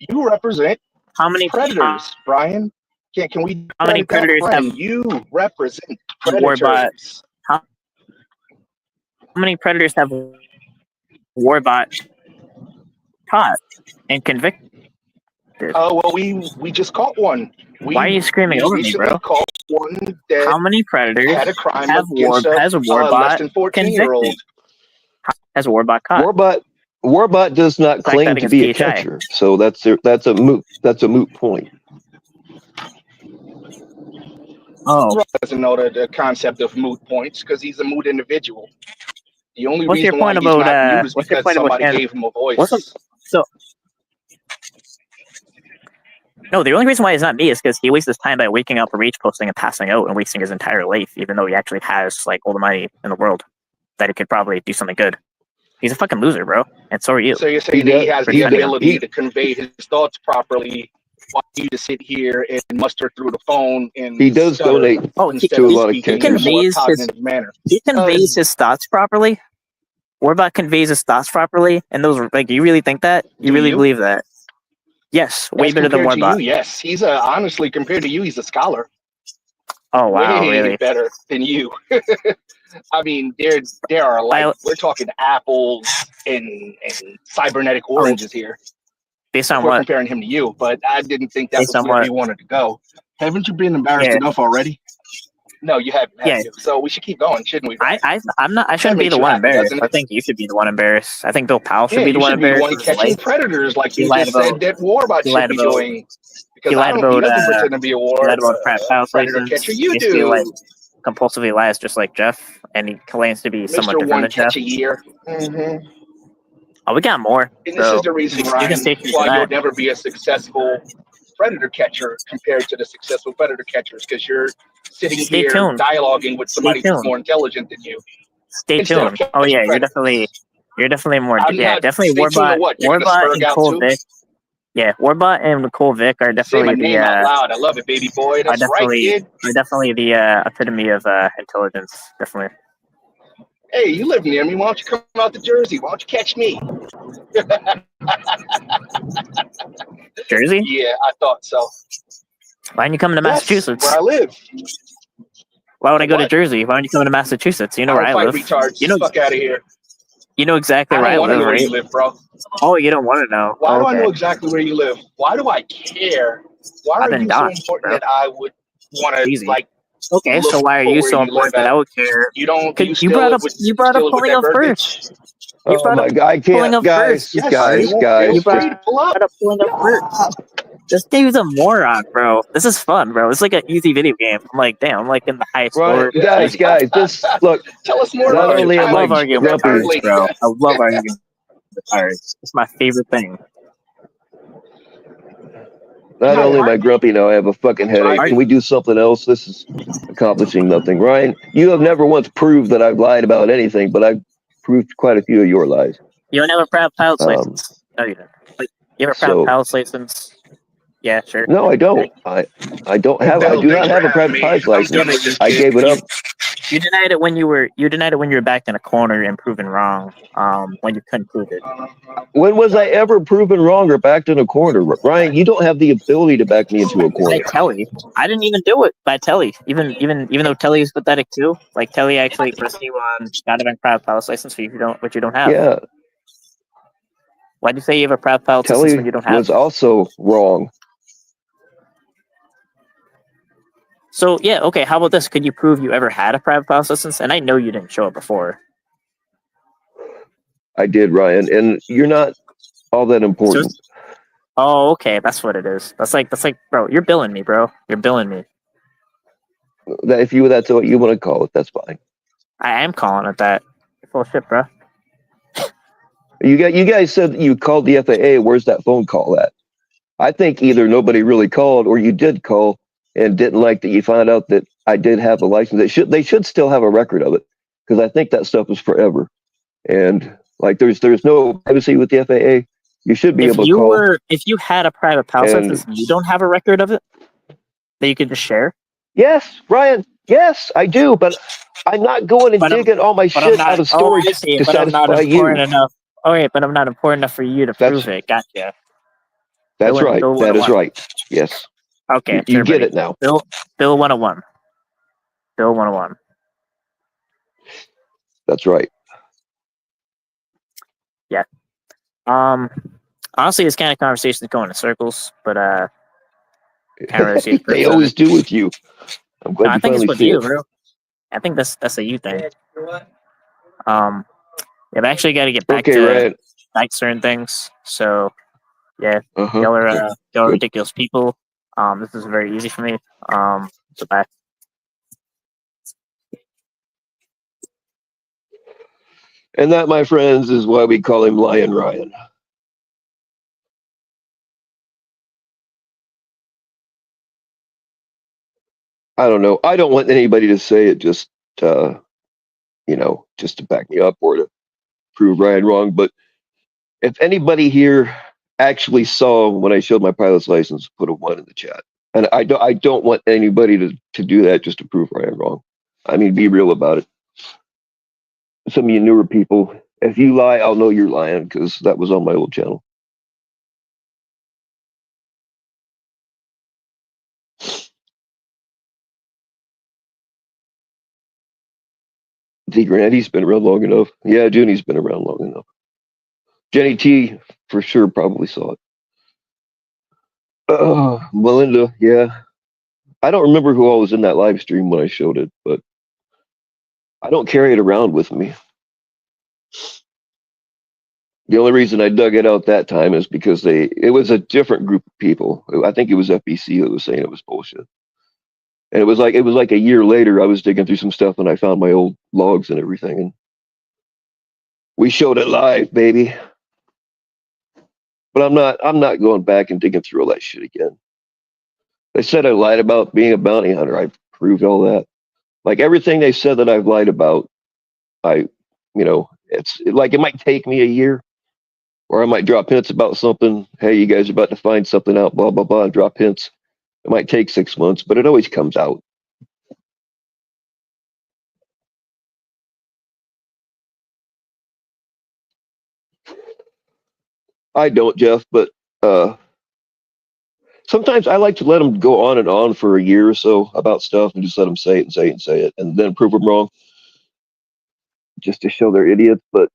E: You represent
C: How many
E: predators, Brian. Can we?
C: How many
E: credit that,
C: predators
E: Brian?
C: have
E: You represent
C: Warbot?
E: predators.
C: How many predators have Warbot caught and convicted?
E: Oh well, we just caught one.
C: Why are you screaming over me,
E: recently
C: bro?
E: Caught one that
C: How many predators
E: had a crime
C: have
E: against
C: has
E: less
C: Warbot
E: than 14-year-old.
C: convicted? Has Warbot caught?
B: Warbot does not
C: Fact
B: claim
C: that
B: to be a
C: against PHI.
B: catcher, so that's a moot point.
C: Oh,
E: Doesn't know the concept of moot points because he's a moot individual. The only
C: What's your
E: reason why
C: point
E: he's
C: about,
E: not mute is
C: what's your
E: because
C: point about
E: somebody
C: him?
E: gave him a voice.
C: What's so No, the only reason why he's not me is because he wastes his time by waking up, rage posting, and passing out, and wasting his entire life, even though he actually has like all the money in the world that he could probably do something good. He's a fucking loser, bro, and so are you.
E: So you're saying
B: He
E: that he
B: does-
E: has
C: he
E: the
C: does-
E: ability
B: he-
E: to convey his thoughts properly, while you to sit here and muster through the phone and
B: He does
E: stutter
B: donate
C: Oh,
E: instead
B: to a
E: of
B: lot of
E: speaking in a more
C: conveys his-
E: cognitive manner.
C: He conveys his thoughts properly. Warbot conveys his thoughts properly, and those like you really think that? You
E: Do
C: really
E: you?
C: believe that? Yes, way
E: As
C: better than
E: compared to
C: Warbot.
E: you, yes, he's honestly compared to you, he's a scholar.
C: Oh wow,
E: Way
C: really?
E: better than you. I mean, there are like we're talking apples and cybernetic oranges here.
C: Based
E: If
C: on
E: we're
C: what?
E: comparing him to you, but I didn't think that
C: Based
E: was
C: on
E: where
C: what?
E: he wanted to go. Haven't you been embarrassed
C: Yeah.
E: enough already? No, you haven't. Have
C: Yeah.
E: you? So we should keep going, shouldn't we?
C: I'm not. I shouldn't be
E: makes
C: the
E: you
C: one
E: happy,
C: embarrassed.
E: doesn't
C: I
E: it?
C: think you should be the one embarrassed. I think Bill Powell should
E: Yeah,
C: be the
E: you
C: one
E: should be the
C: embarrassed.
E: one
C: with his
E: catching
C: life.
E: predators like
C: He
E: you
C: lied
E: just said that Warbot
C: he
E: should
C: lied
E: be
C: about-
E: doing. Because
C: he
E: I
C: lied
E: don't, he
C: about,
E: doesn't pretend to be a
C: He lied about Powell's
E: predator
C: license.
E: catcher. You
C: Basically,
E: do,
C: like compulsively lies, just like Jeff, and he claims to be somewhat
E: Mr.
C: different
E: One
C: than Jeff.
E: Catch a Year. Mm-hmm.
C: Oh, we got more.
E: And this
C: So
E: is the reason,
C: you
E: Ryan,
C: can stay true to
E: why you'll
C: that.
E: never be a successful predator catcher compared to the successful predator catchers, because you're sitting
C: Stay
E: here
C: tuned.
E: dialoguing with somebody
C: tuned.
E: that's more intelligent than you.
C: Stay
E: Instead of
C: tuned.
E: catching
C: Oh yeah, you're
E: predators.
C: definitely more.
E: I'm
C: Yeah,
E: not-
C: definitely
E: stay tuned to
C: Warbot.
E: what? You're gonna
C: Warbot
E: spurg
C: and
E: out
C: Cole
E: too?
C: Vic. Yeah, Warbot and Cole Vic are
E: Say
C: definitely
E: my name out loud. I love it, baby boy. That's right,
C: definitely-
E: kid.
C: are definitely the epitome of intelligence. Definitely.
E: Hey, you live near me. Why don't you come out to Jersey? Why don't you catch me?
C: Jersey?
E: Yeah, I thought so.
C: Why don't you come to
E: Yes,
C: Massachusetts?
E: where I live.
C: Why would I go to
E: What?
C: Jersey? Why don't you come to Massachusetts? You know
E: I
C: where
E: don't
C: I
E: fight
C: live.
E: retards.
C: You know,
E: Fuck out of here.
C: you know exactly
E: I
C: where I
E: don't want to
C: live,
E: know where
C: right?
E: you live, bro.
C: Oh, you don't want to know.
E: Why
C: Oh,
E: do I
C: okay.
E: know exactly where you live? Why do I care? Why
C: I've
E: are
C: been
E: you
C: doxxed,
E: so important
C: bro.
E: that I would want to
C: Easy.
E: like?
C: Okay, so
E: look
C: why are
E: for
C: you
E: where
C: so
E: you live
C: important that
E: at.
C: I would care?
E: You don't.
C: Could-
E: You
C: you
E: still
C: brought
E: live
C: up-
E: with,
C: you brought up
E: still live with
C: pulling
E: that
C: up
E: bird
C: first.
E: bitch?
C: You
B: Oh
C: brought
B: my
C: up
B: god! I
C: pulling
B: can't,
C: up
B: guys,
C: first.
E: Yes,
B: guys,
E: feel
B: guys.
E: free to pull up.
C: Brought up pulling up first. This dude's a moron, bro. This is fun, bro. It's like an easy video game. I'm like, damn, I'm like in the high score.
B: Right, guys, this look.
E: Tell us more
B: Not
E: about
B: only
E: it.
B: am
C: I love
B: I
C: arguing with
B: grumpy-
C: cards, bro. I love arguing with cards. It's my favorite thing.
B: Not only am I grumpy now, I have a fucking headache. Can we do something else? This is accomplishing nothing. Ryan, you have never once proved that I've lied about anything, but I've proved quite a few of your lies.
C: You don't have a proud pilot's
B: Um,
C: license. No, you don't. Like, you have a proud
B: so-
C: pilot's license. Yeah, sure.
B: No, I don't. I don't have. I do not have a private pilot's license. I gave it up.
C: You denied it when you were backed in a corner and proven wrong. When you couldn't prove it.
B: When was I ever proven wrong or backed in a corner? Ryan, you don't have the ability to back me into a
C: By
B: corner.
C: Telly, I didn't even do it by Telly. Even though Telly is pathetic too. Like Telly actually pressed you on not having a proud pilot's license, which you don't have.
B: Yeah,
C: Why'd you say you have a proud pilot's license
B: Telly
C: when you don't have?
B: was also wrong.
C: So yeah, okay. How about this? Could you prove you ever had a private pilot's license? And I know you didn't show it before.
B: I did, Ryan, and you're not all that important.
C: Oh, okay. That's what it is. That's like, bro. You're billing me, bro. You're billing me.
B: That if that's what you want to call it, that's fine.
C: I am calling it that. You're full of shit, bro.
B: You guys said that you called the FAA. Where's that phone call at? I think either nobody really called or you did call and didn't like that you found out that I did have a license. They should still have a record of it because I think that stuff is forever. And like there's no privacy with the FAA. You should be able to call.
C: If you had a private pilot's
B: And-
C: license, you don't have a record of it that you could just share.
B: Yes, Ryan. Yes, I do, but I'm not going and
C: But I'm-
B: digging all my
C: But I'm
B: shit
C: not.
B: out of storage
C: I see,
B: to
C: but I'm not
B: satisfy you.
C: important enough. All right, but I'm not important enough for you to
B: That's-
C: prove it. Gotcha.
B: That's
C: Bill-
B: right.
C: Bill
B: That is
C: 101.
B: right. Yes.
C: Okay,
B: You
C: sure,
B: get
C: buddy.
B: it now.
C: Bill 101. Bill 101.
B: That's right.
C: Honestly, this kind of conversation is going in circles, but can't really see the proof
B: They
C: of
B: always
C: it.
B: do with you. I'm glad
C: No, I
B: you
C: think it's
B: finally
C: with
B: see
C: you,
B: it.
C: bro. I think that's a you thing. Yeah, I've actually got to get back
B: Okay,
C: to
B: Ryan.
C: like certain things. So yeah,
B: Uh-huh.
C: y'all are
B: Good.
C: ridiculous people. This is very easy for me. So bye.
B: And that, my friends, is why we call him Lion Ryan. I don't know. I don't want anybody to say it just, uh, just to back me up or to prove Ryan wrong. But if anybody here actually saw when I showed my pilot's license, put a one in the chat. And I don't want anybody to do that just to prove Ryan wrong. I mean, be real about it. Some of you newer people, if you lie, I'll know you're lying because that was on my old channel. D Grant, he's been around long enough. Yeah, Junie's been around long enough. Jenny T, for sure, probably saw it. Melinda, yeah. I don't remember who all was in that live stream when I showed it, but I don't carry it around with me. The only reason I dug it out that time is because it was a different group of people. I think it was FBC that was saying it was bullshit. And it was like a year later I was digging through some stuff and I found my old logs and everything and we showed it live, baby. But I'm not going back and digging through all that shit again. They said I lied about being a bounty hunter. I proved all that. Like everything they said that I've lied about, it might take me a year, or I might drop hints about something. Hey, you guys are about to find something out, blah, blah, blah, and drop hints. It might take 6 months, but it always comes out. I don't, Jeff, but sometimes I like to let them go on and on for a year or so about stuff and just let them say it and say it and say it and then prove them wrong just to show they're idiots. But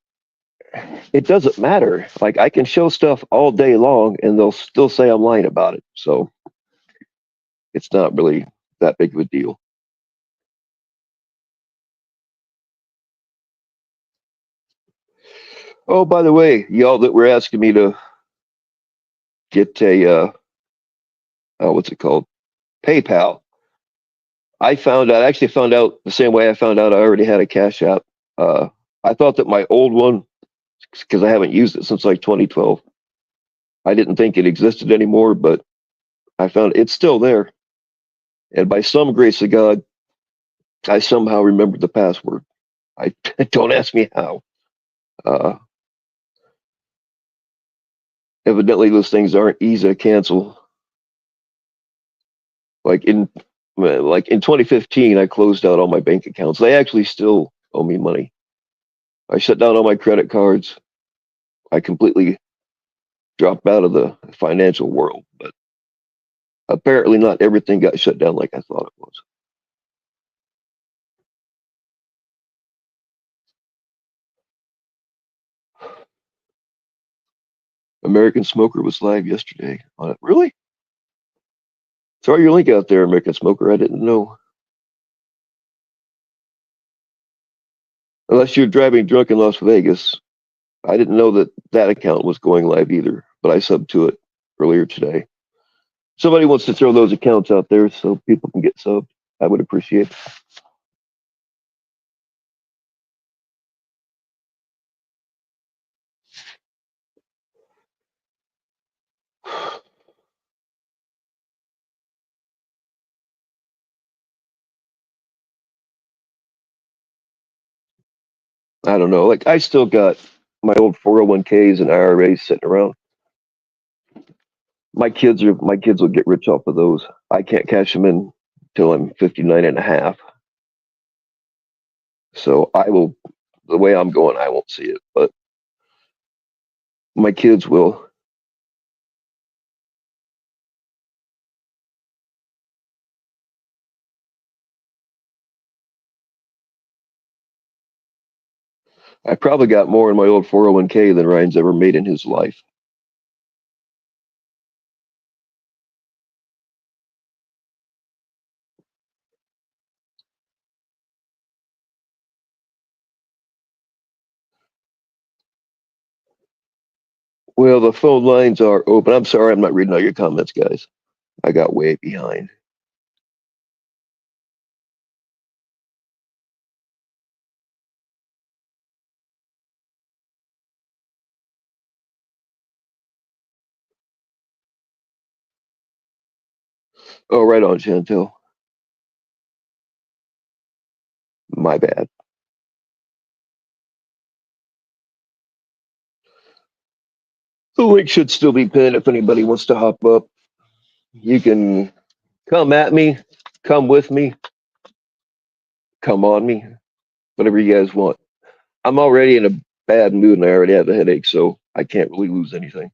B: it doesn't matter. Like I can show stuff all day long and they'll still say I'm lying about it. So it's not really that big of a deal. Oh, by the way, y'all that were asking me to get what's it called? PayPal. I actually found out the same way I found out I already had a Cash App. Uh, I thought that my old one, because I haven't used it since like 2012, I didn't think it existed anymore, but I found it's still there. And by some grace of God, I somehow remembered the password. I don't ask me how. Uh, Evidently, those things aren't easy to cancel. Like in 2015, I closed out all my bank accounts. They actually still owe me money. I shut down all my credit cards. I completely dropped out of the financial world, but apparently not everything got shut down like I thought it was. American Smoker was live yesterday on it. Really? Throw your link out there, American Smoker. I didn't know. Unless you're driving drunk in Las Vegas. I didn't know that account was going live either, but I subbed to it earlier today. Somebody wants to throw those accounts out there so people can get subbed. I would appreciate it. I don't know. Like I still got my old 401ks and IRAs sitting around. My kids will get rich off of those. I can't cash them in till I'm 59 and a half. So the way I'm going, I won't see it, but my kids will. I probably got more in my old 401k than Ryan's ever made in his life. Well, the phone lines are open. I'm sorry, I'm not reading all your comments, guys. I got way behind. Oh, right on, Chantel. My bad. The link should still be pinned if anybody wants to hop up. You can come at me, come with me, come on me, whatever you guys want. I'm already in a bad mood and I already have a headache, so I can't really lose anything.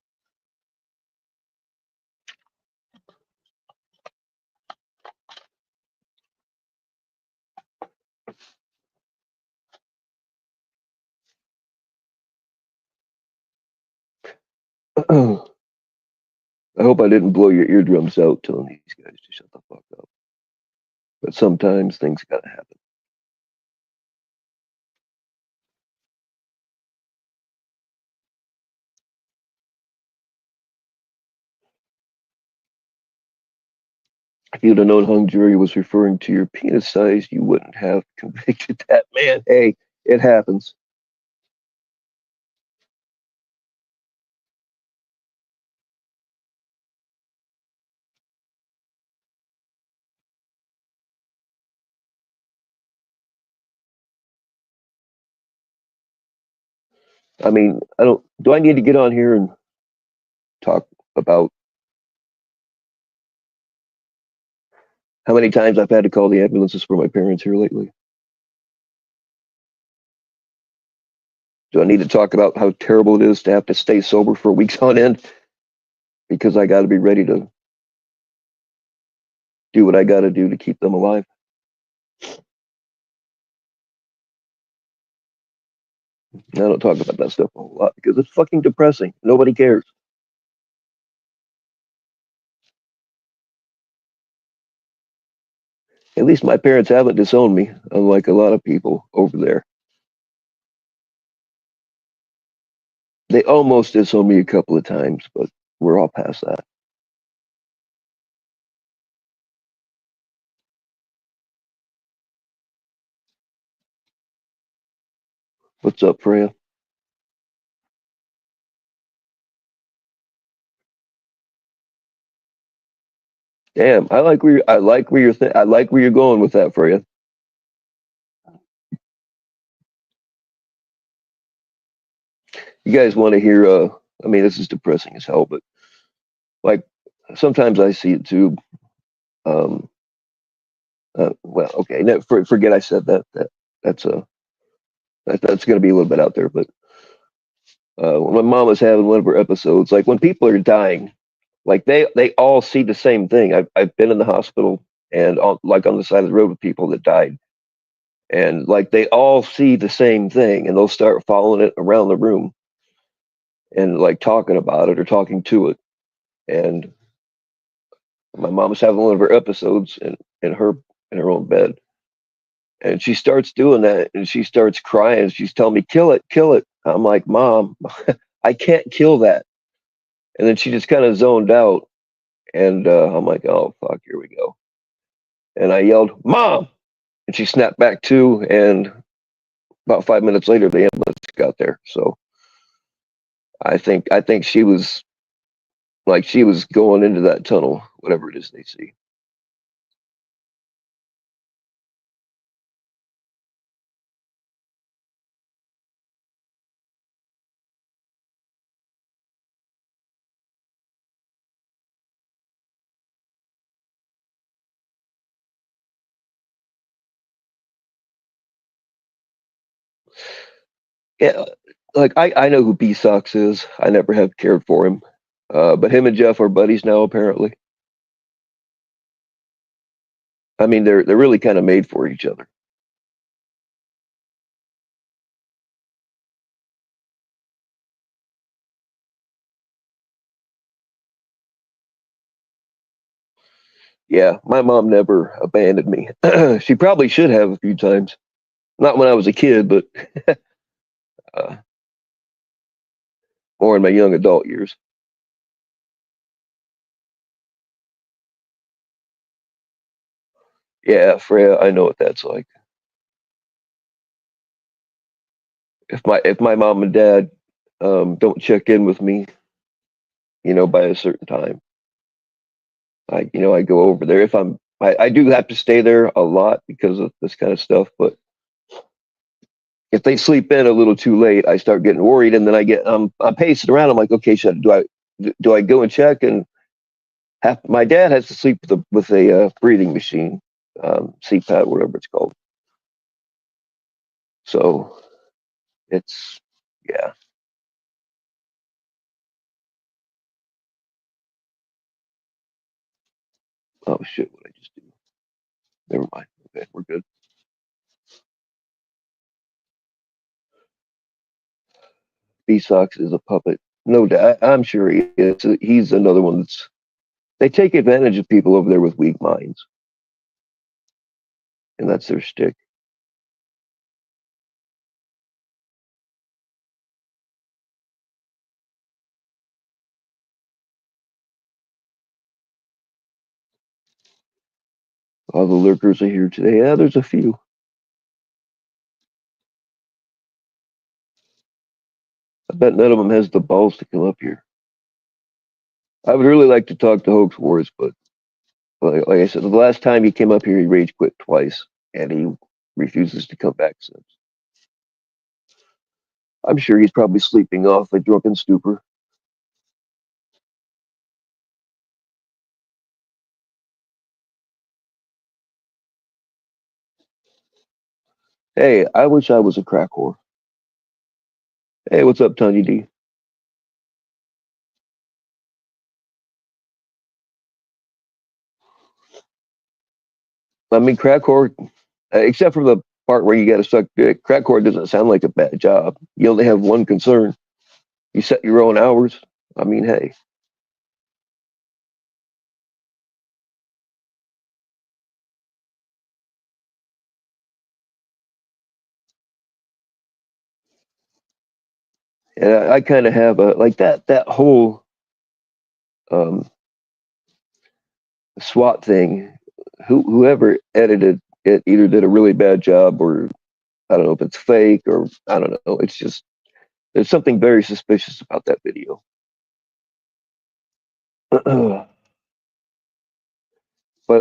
B: I hope I didn't blow your eardrums out telling these guys to shut the fuck up. But sometimes things gotta happen. If you'd have known hung jury was referring to your penis size, you wouldn't have convicted that man. Hey, it happens. I mean, do I need to get on here and talk about how many times I've had to call the ambulances for my parents here lately? Do I need to talk about how terrible it is to have to stay sober for weeks on end because I got to be ready to do what I got to do to keep them alive? I don't talk about that stuff a whole lot because it's fucking depressing. Nobody cares. At least my parents haven't disowned me, unlike a lot of people over there. They almost disowned me a couple of times, but we're all past that. What's up, Freya? Damn, I like where you're going with that, Freya. You guys want to hear? I mean, this is depressing as hell, but like sometimes I see it too. Well, okay, no, forget I said that. That's going to be a little bit out there, but when my mom was having one of her episodes, like when people are dying, like they all see the same thing. I've been in the hospital and on the side of the road with people that died, and like they all see the same thing, and they'll start following it around the room and like talking about it or talking to it. And my mom was having one of her episodes in her own bed, and she starts doing that, and she starts crying. She's telling me, "Kill it, kill it." I'm like, "Mom, I can't kill that." And then she just kind of zoned out, and I'm like, "Oh fuck, here we go." And I yelled, "Mom!" And she snapped back too. And about 5 minutes later, the ambulance got there. So I think she was going into that tunnel, whatever it is they see. Yeah, like I know who B Sox is. I never have cared for him, but him and Jeff are buddies now. Apparently, I mean they're really kind of made for each other. Yeah, my mom never abandoned me. She probably should have a few times. Not when I was a kid, but uh, more in my young adult years. Yeah, Freya, I know what that's like. If my mom and dad don't check in with me, by a certain time, I go over there. If I do have to stay there a lot because of this kind of stuff, but if they sleep in a little too late, I start getting worried, and then I'm pacing around. I'm like, okay, do I go and check? And my dad has to sleep with a breathing machine, CPAP, whatever it's called. So it's yeah. Oh shit! What I just do? Never mind. Okay, we're good. B Sox is a puppet. No doubt. I'm sure he is. He's another one that's. They take advantage of people over there with weak minds, and that's their shtick. All the lurkers are here today. Yeah, there's a few. I bet none of them has the balls to come up here. I would really like to talk to Hoax Wars, but like I said, the last time he came up here, he rage quit twice, and he refuses to come back since. I'm sure he's probably sleeping off a drunken stupor. Hey, I wish I was a crack whore. Hey, what's up, Tony D? I mean, crack whore, except for the part where you got to suck dick, crack whore doesn't sound like a bad job. You only have one concern. You set your own hours. I mean, hey. And I kind of have a like that whole um, SWAT thing. Whoever edited it either did a really bad job, or I don't know if it's fake, or I don't know. It's just there's something very suspicious about that video. But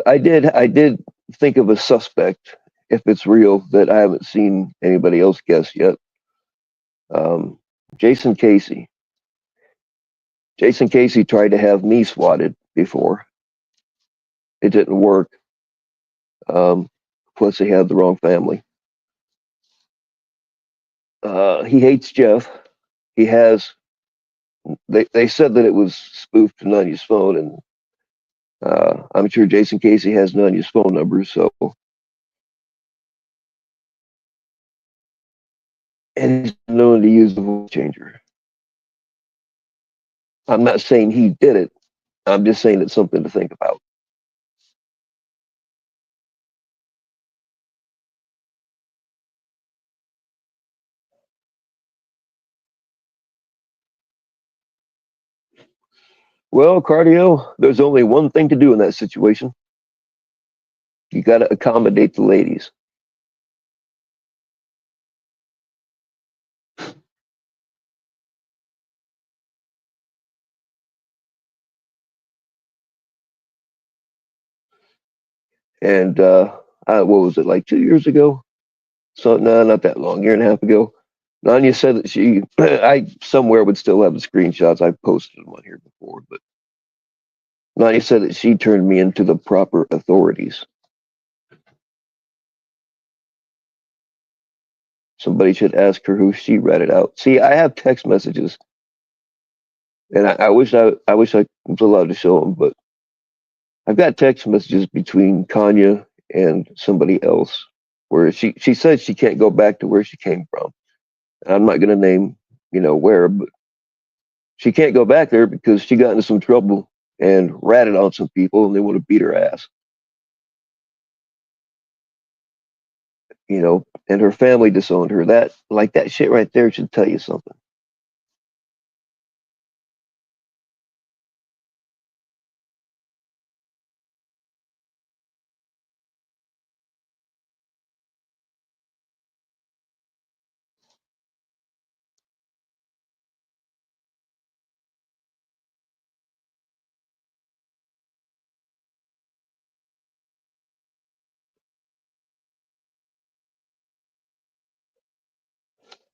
B: I did think of a suspect, if it's real, that I haven't seen anybody else guess yet. Um, Jason Casey. Jason Casey tried to have me swatted before. It didn't work. Plus, he had the wrong family. He hates Jeff. He has. They said that it was spoofed to Nunya's phone, and I'm sure Jason Casey has Nunya's phone number. So, and he's known to use the voice changer. I'm not saying he did it. I'm just saying it's something to think about. Well, cardio, there's only one thing to do in that situation. You got to accommodate the ladies. And what was it, like 2 years ago? So, no, not that long, year and a half ago. Nanya said that I somewhere would still have the screenshots. I've posted them on here before, but Nanya said that she turned me into the proper authorities. Somebody should ask her who she read it out. See, I have text messages, and I wish I was allowed to show them, but I've got text messages between Kanya and somebody else where she says she can't go back to where she came from. And I'm not going to name, where, but she can't go back there because she got into some trouble and ratted on some people, and they want to beat her ass. And her family disowned her. That shit right there should tell you something.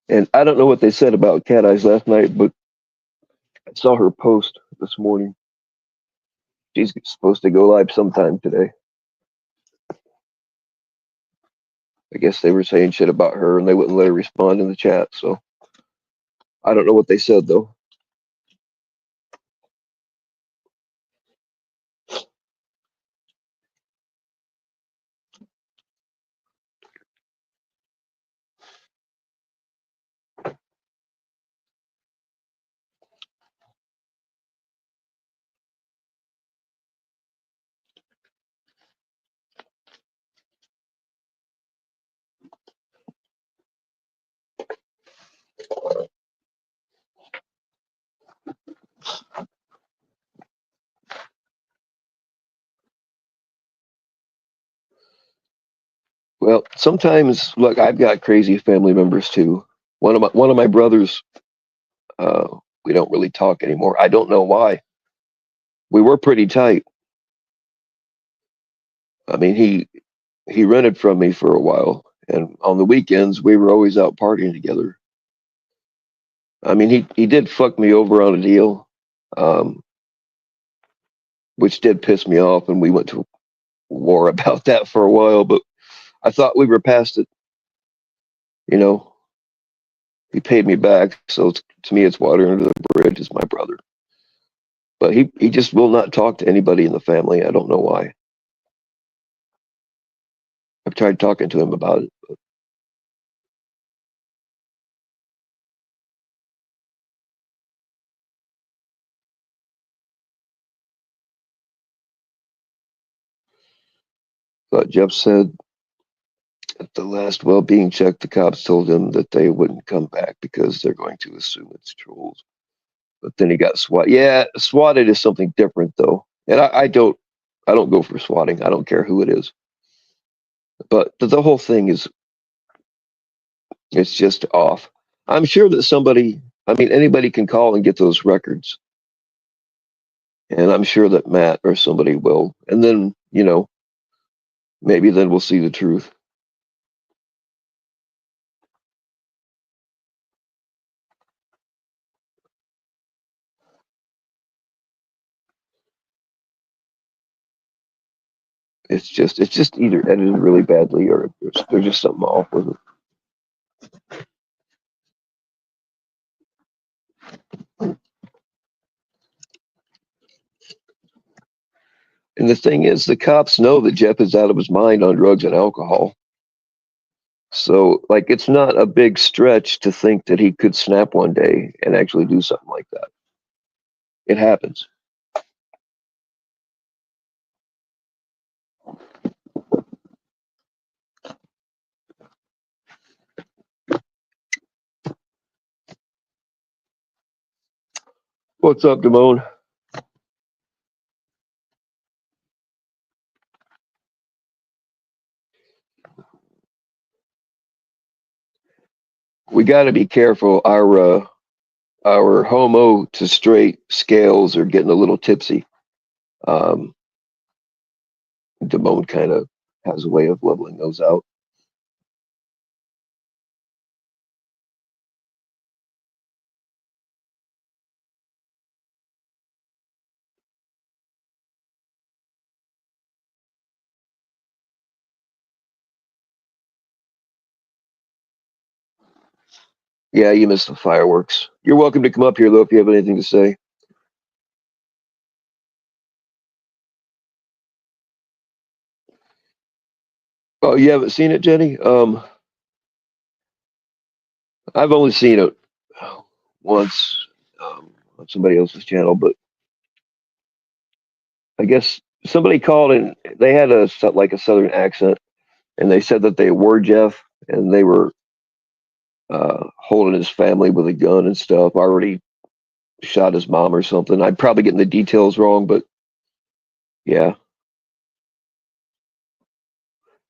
B: And I don't know what they said about Cat Eyes last night, but I saw her post this morning. She's supposed to go live sometime today. I guess they were saying shit about her and they wouldn't let her respond in the chat. So I don't know what they said though. Well, sometimes look, I've got crazy family members too. One of my brothers, we don't really talk anymore. I don't know why. We were pretty tight. I mean, he rented from me for a while, and on the weekends we were always out partying together. I mean, he did fuck me over on a deal, um, which did piss me off, and we went to war about that for a while. But I thought we were past it. You know, he paid me back, so to me, it's water under the bridge. Is my brother, but he just will not talk to anybody in the family. I don't know why. I've tried talking to him about it. But Jeff said at the last well-being check, the cops told him that they wouldn't come back because they're going to assume it's trolls. But then he got swatted. Yeah, swatted is something different though, and I don't go for swatting. I don't care who it is. But the whole thing is it's just off. I'm sure that somebody, I mean, anybody can call and get those records, and I'm sure that Matt or somebody will, and then maybe then we'll see the truth. It's just either edited really badly or there's just something off with it. And the thing is, the cops know that Jeff is out of his mind on drugs and alcohol. So, like, it's not a big stretch to think that he could snap one day and actually do something like that. It happens. What's up, Damone? We got to be careful. Our homo to straight scales are getting a little tipsy. Um, Damone kind of has a way of leveling those out. Yeah, you missed the fireworks. You're welcome to come up here, though, if you have anything to say. Oh, you haven't seen it, Jenny? I've only seen it once on somebody else's channel, but I guess somebody called and they had a southern accent, and they said that they were Jeff, and they were holding his family with a gun and stuff. Already shot his mom or something. I'm probably getting the details wrong, but yeah.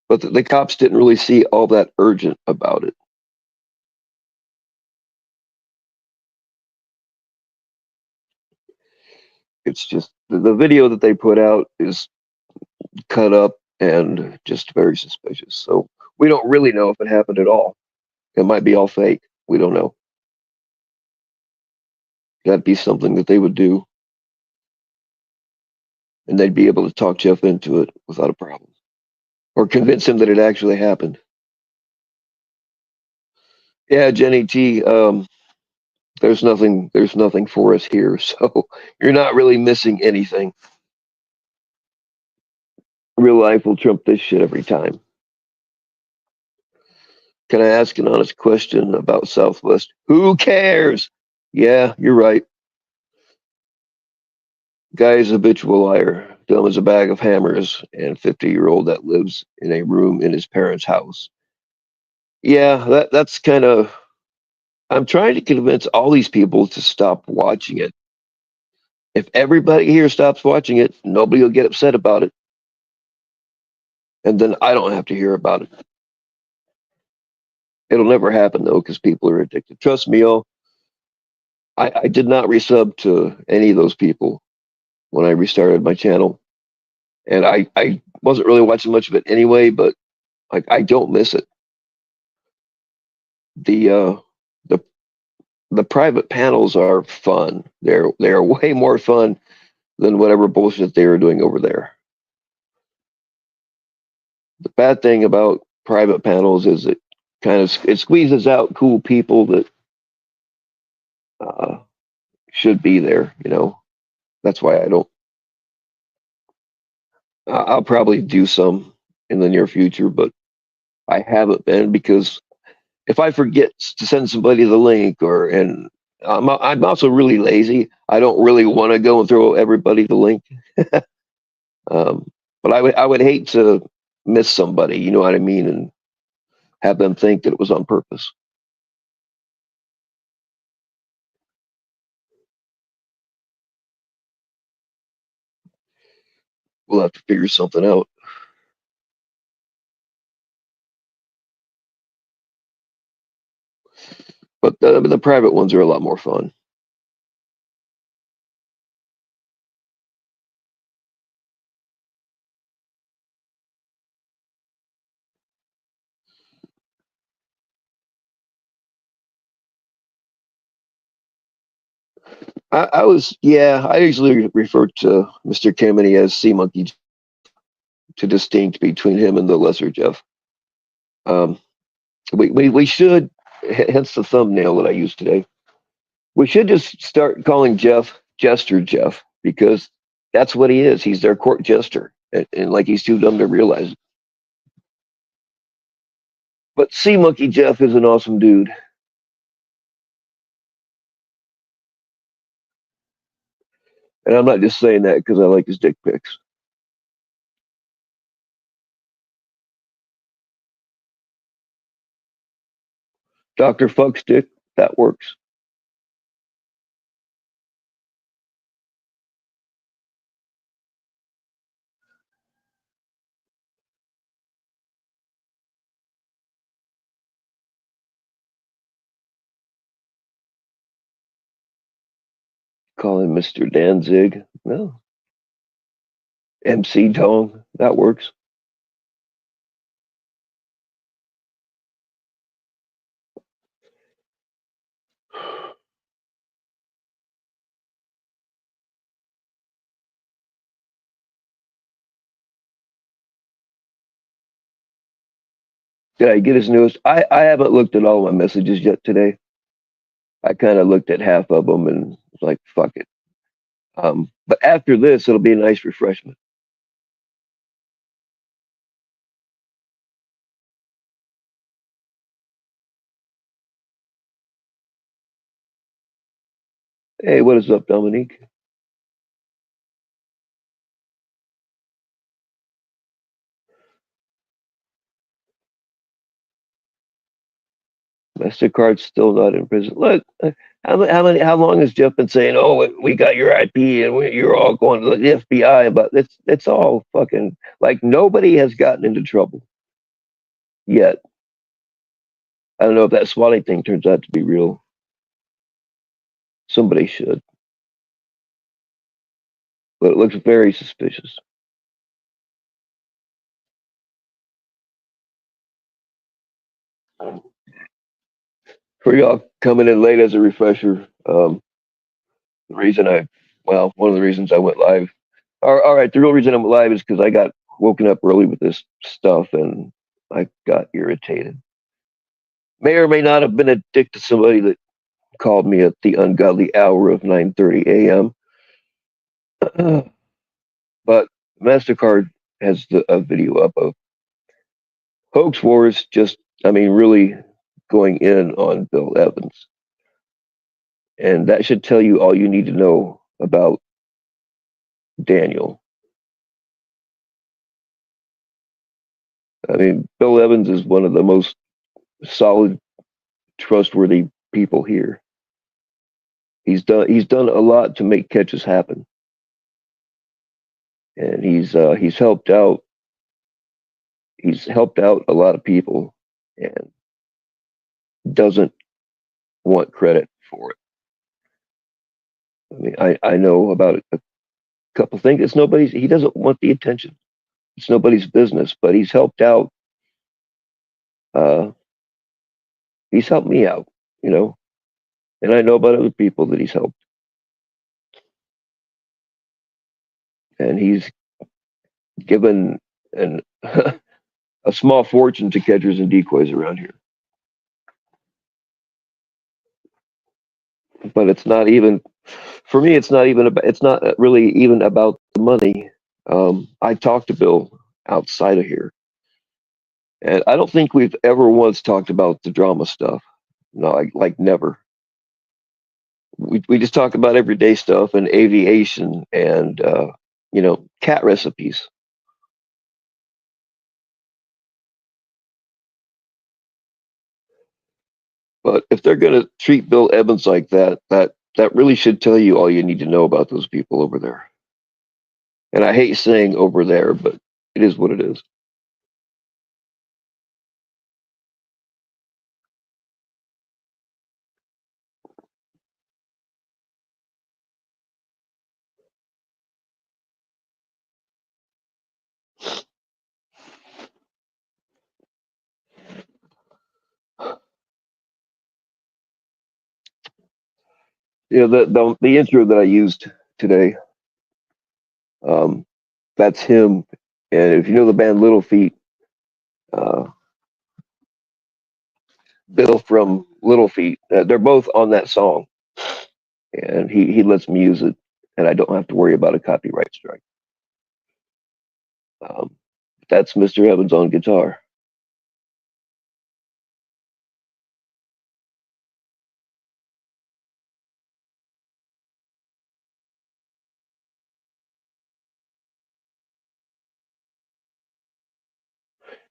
B: But the cops didn't really see all that urgent about it. It's just the video that they put out is cut up and just very suspicious. So we don't really know if it happened at all. It might be all fake. We don't know. That'd be something that they would do, and they'd be able to talk Jeff into it without a problem, or convince him that it actually happened. Yeah, Jenny T. There's nothing. There's nothing for us here, so you're not really missing anything. Real life will trump this shit every time. Can I ask an honest question about Southwest? Who cares? Yeah, you're right. Guy is a habitual liar, dumb as a bag of hammers, and 50-year-old that lives in a room in his parents' house. Yeah, that's kind of. I'm trying to convince all these people to stop watching it. If everybody here stops watching it, nobody will get upset about it, and then I don't have to hear about it. It'll never happen though, because people are addicted. Trust me, y'all. I did not resub to any of those people when I restarted my channel, and I wasn't really watching much of it anyway. But I don't miss it. The the the private panels are fun. They're way more fun than whatever bullshit they were doing over there. The bad thing about private panels is it squeezes out cool people that uh, should be there. That's why I don't. I'll probably do some in the near future, but I haven't been because if I forget to send somebody the link, and I'm also really lazy. I don't really want to go and throw everybody the link. um, but I would hate to miss somebody. You know what I mean, and have them think that it was on purpose. We'll have to figure something out. But the private ones are a lot more fun. I usually refer to Mr. Kemeny as Sea Monkey to distinct between him and the lesser Jeff. Um, we should, hence the thumbnail that I used today. We should just start calling Jeff Jester Jeff because that's what he is. He's their court jester, and like he's too dumb to realize it. But Sea Monkey Jeff is an awesome dude. And I'm not just saying that because I like his dick pics. Dr. Fuckstick, that works. Call him Mr. Danzig. No. MC Dong, that works. Did I get his newest? I haven't looked at all my messages yet today. I kind of looked at half of them and was like, fuck it. But after this, it'll be a nice refreshment. Hey, what is up, Dominique? MasterCard's still not in prison. Look, how long has Jeff been saying, "Oh, we got your IP and you're all going to the FBI"? But it's all fucking like nobody has gotten into trouble yet. I don't know if that swatting thing turns out to be real. Somebody should, but it looks very suspicious. For y'all coming in late as a refresher, the reason one of the reasons I went live. All right, the real reason I'm live is because I got woken up early with this stuff and I got irritated. May or may not have been a dick to somebody that called me at the ungodly hour of 9:30 a.m. But Mastercard has a video up of Hoax Wars really going in on Bill Evans. And that should tell you all you need to know about Daniel. I mean, Bill Evans is one of the most solid, trustworthy people here. He's done a lot to make catches happen, and he's helped out a lot of people, and doesn't want credit for it. I mean, I know about a couple things. He doesn't want the attention. It's nobody's business, but he's helped out. Uh, he's helped me out, you know, and I know about other people that he's helped, and he's given an a small fortune to catchers and decoys around here. But it's not even for me. It's not really even about the money. I talked to Bill outside of here, and I don't think we've ever once talked about the drama stuff. No, like never. We just talk about everyday stuff and aviation and cat recipes. But if they're going to treat Bill Evans like that really should tell you all you need to know about those people over there. And I hate saying over there, but it is what it is. The intro that I used today, um, that's him. And if you know the band Little Feat, uh, Bill from Little Feat, they're both on that song, and he lets me use it, and I don't have to worry about a copyright strike. Um, that's Mr. Evans on guitar.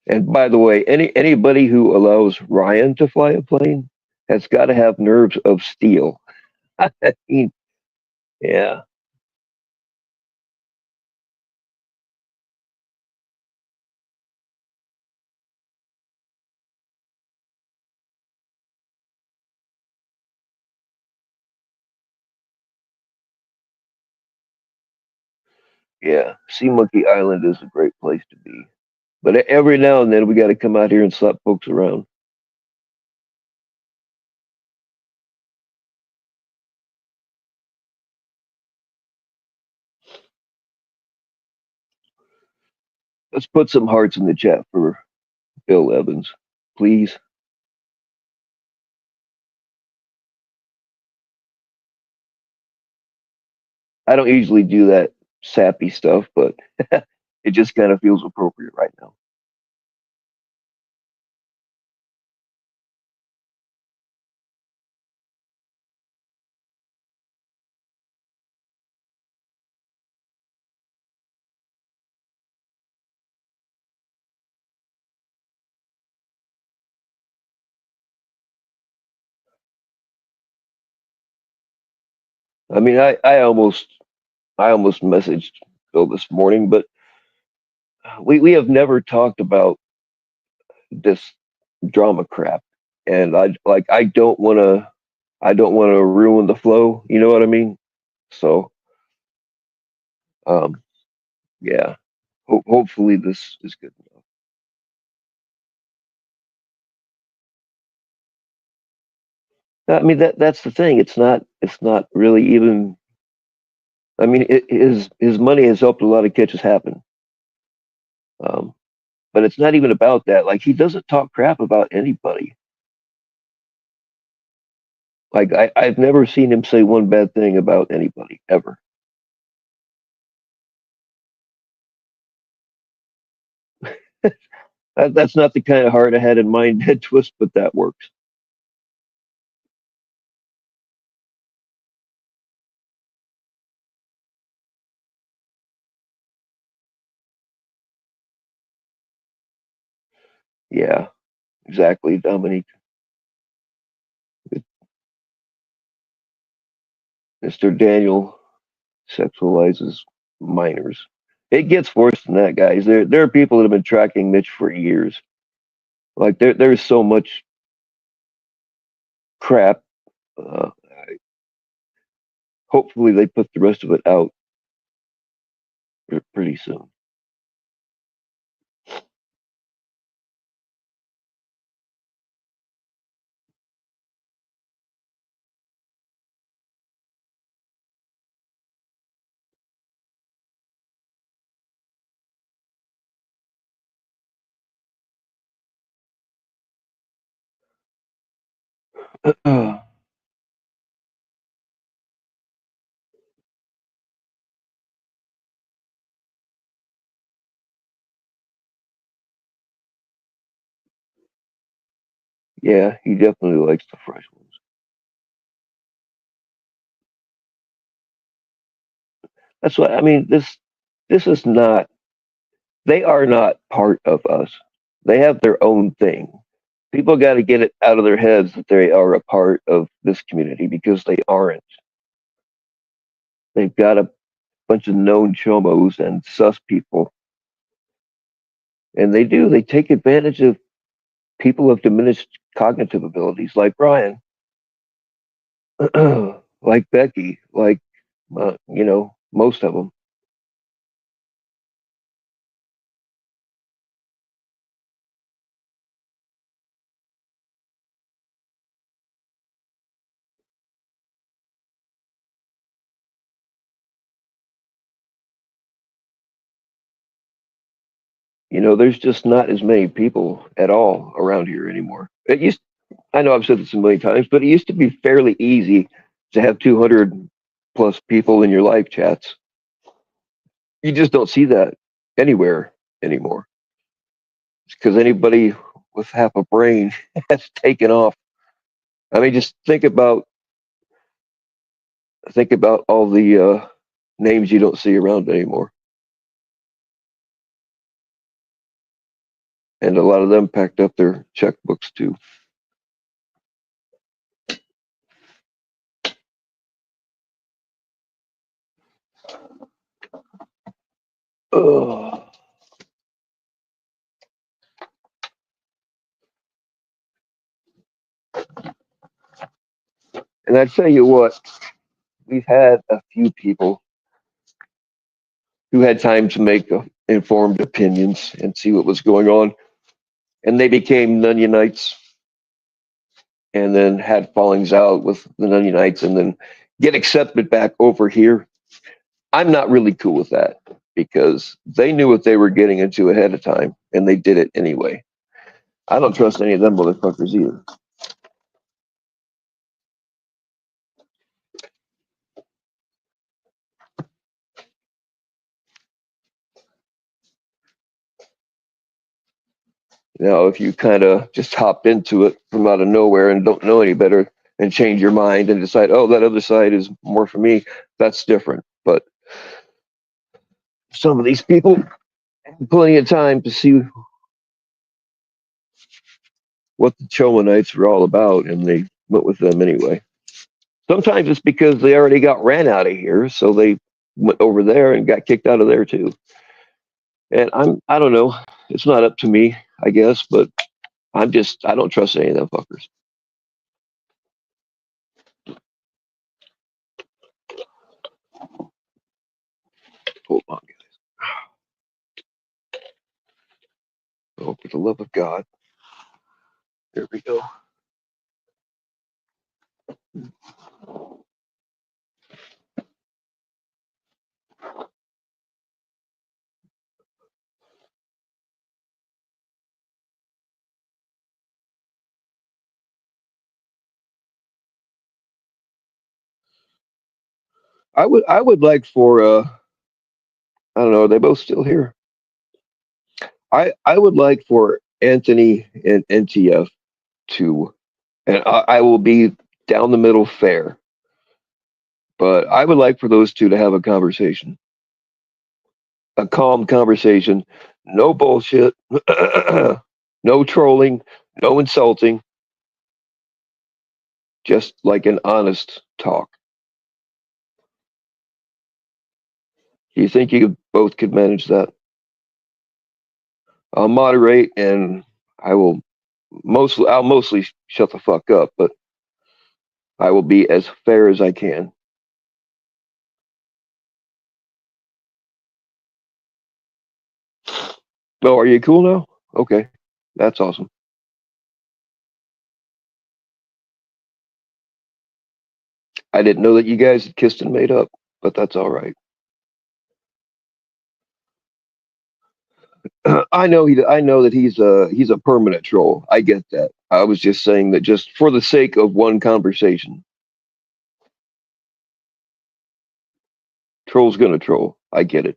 B: And by the way, anybody who allows Ryan to fly a plane has got to have nerves of steel. I mean, yeah, yeah. Sea Monkey Island is a great place to be, but every now and then we got to come out here and slap folks around. Let's put some hearts in the chat for Bill Evans, please. I don't usually do that sappy stuff, but it just kind of feels appropriate right now. I mean, I almost messaged Bill this morning, but we have never talked about this drama crap, and I don't want to ruin the flow. You know what I mean? So, um, yeah. Hopefully this is good enough. I mean that's the thing. It's not really even. I mean, his money has helped a lot of catches happen. Um, but it's not even about that. Like he doesn't talk crap about anybody. Like I've never seen him say one bad thing about anybody ever. That's not the kind of heart I had in mind, head twist, but that works. Yeah, exactly, Dominique. Mr. Daniel sexualizes minors. It gets worse than that, guys. There are people that have been tracking Mitch for years. Like there's so much crap. Uh, Hopefully, they put the rest of it out pretty soon. Yeah, he definitely likes the fresh ones. That's what I mean. This is not. They are not part of us. They have their own thing. People got to get it out of their heads that they are a part of this community because they aren't. They've got a bunch of known chomos and sus people, and they do. They take advantage of people of diminished cognitive abilities, like Brian, like Becky, like most of them. There's just not as many people at all around here anymore. I know I've said this a million times, but it used to be fairly easy to have 200 plus people in your live chats. You just don't see that anywhere anymore. It's because anybody with half a brain has taken off. I mean, just think about all the names you don't see around anymore, and a lot of them packed up their checkbooks too. Ugh. And I tell you what, we've had a few people who had time to make informed opinions and see what was going on, and they became Nunionites and then had fallings out with the Nunionites and then get accepted back over here. I'm not really cool with that because they knew what they were getting into ahead of time and they did it anyway. I don't trust any of them motherfuckers either. If you kind of just hop into it from out of nowhere and don't know any better and change your mind and decide, oh, that other side is more for me, that's different. But some of these people have plenty of time to see what the Chomanites were all about, and they went with them anyway. Sometimes it's because they already got ran out of here, so they went over there and got kicked out of there too. And I don't know. It's not up to me, I guess, but I don't trust any of them fuckers. Hold on, guys. Oh, for the love of God. There we go. I would like for I don't know, are they both still here? I would like for Anthony and NTF to, and I will be down the middle fair, but I would like for those two to have a conversation, a calm conversation, no bullshit, no trolling, no insulting, just like an honest talk. Do you think you both could manage that? I'll moderate and I will I'll mostly shut the fuck up, but I will be as fair as I can. Oh, are you cool now? Okay. That's awesome. I didn't know that you guys had kissed and made up, but that's all right. I know that he's a permanent troll. I get that. I was just saying that just for the sake of one conversation. Troll's gonna troll. I get it.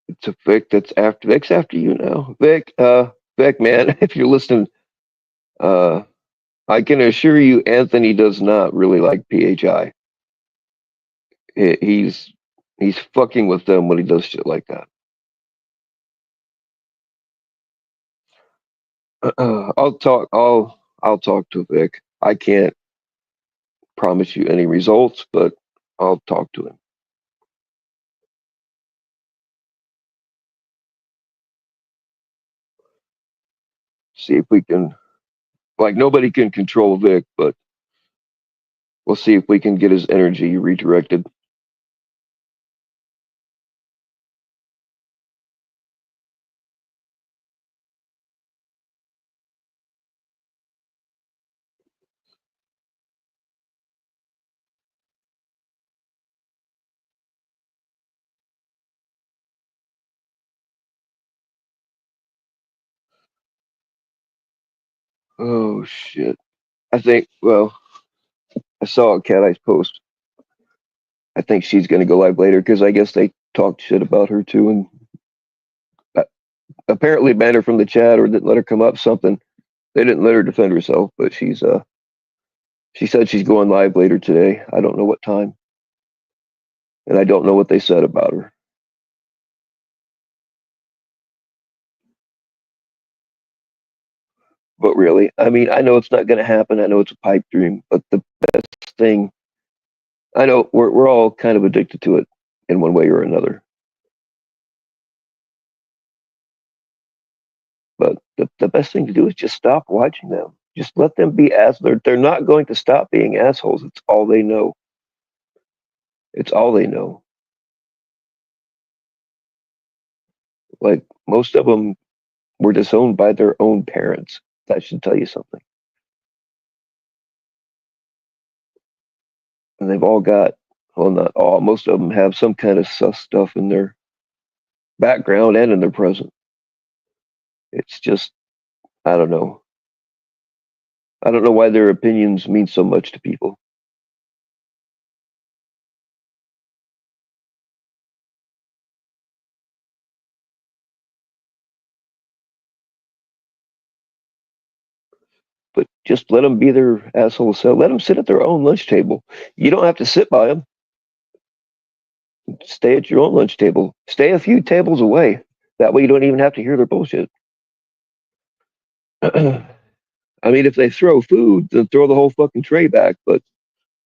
B: It's a Vic's after you now. Vic, man, if you're listening, uh I can assure you Anthony does not really like PHI. He's fucking with them when he does shit like that. I'll talk to Vic. I can't promise you any results, but I'll talk to him. See if we can, like, nobody can control Vic, but we'll see if we can get his energy redirected. Oh shit. Well, I saw a Cat Eyes post. I think she's gonna go live later because I guess they talked shit about her too, and uh, apparently banned her from the chat or didn't let her come up. Something they didn't let her defend herself, but she said she's going live later today. I don't know what time, and I don't know what they said about her. But really, I mean, I know it's not going to happen. I know it's a pipe dream, but the best thing, I know we're all kind of addicted to it in one way or another. But the best thing to do is just stop watching them. Just let them be they're not going to stop being assholes. It's all they know. It's all they know. Like most of them were disowned by their own parents. That should tell you something. And they've all got, well, not all, most of them have some kind of sus stuff in their background and in their present. It's just, I don't know. I don't know why their opinions mean so much to people. But just let them be their asshole self. Let them sit at their own lunch table. You don't have to sit by them. Stay at your own lunch table. Stay a few tables away. That way you don't even have to hear their bullshit. I mean, if they throw food, then throw the whole fucking tray back. But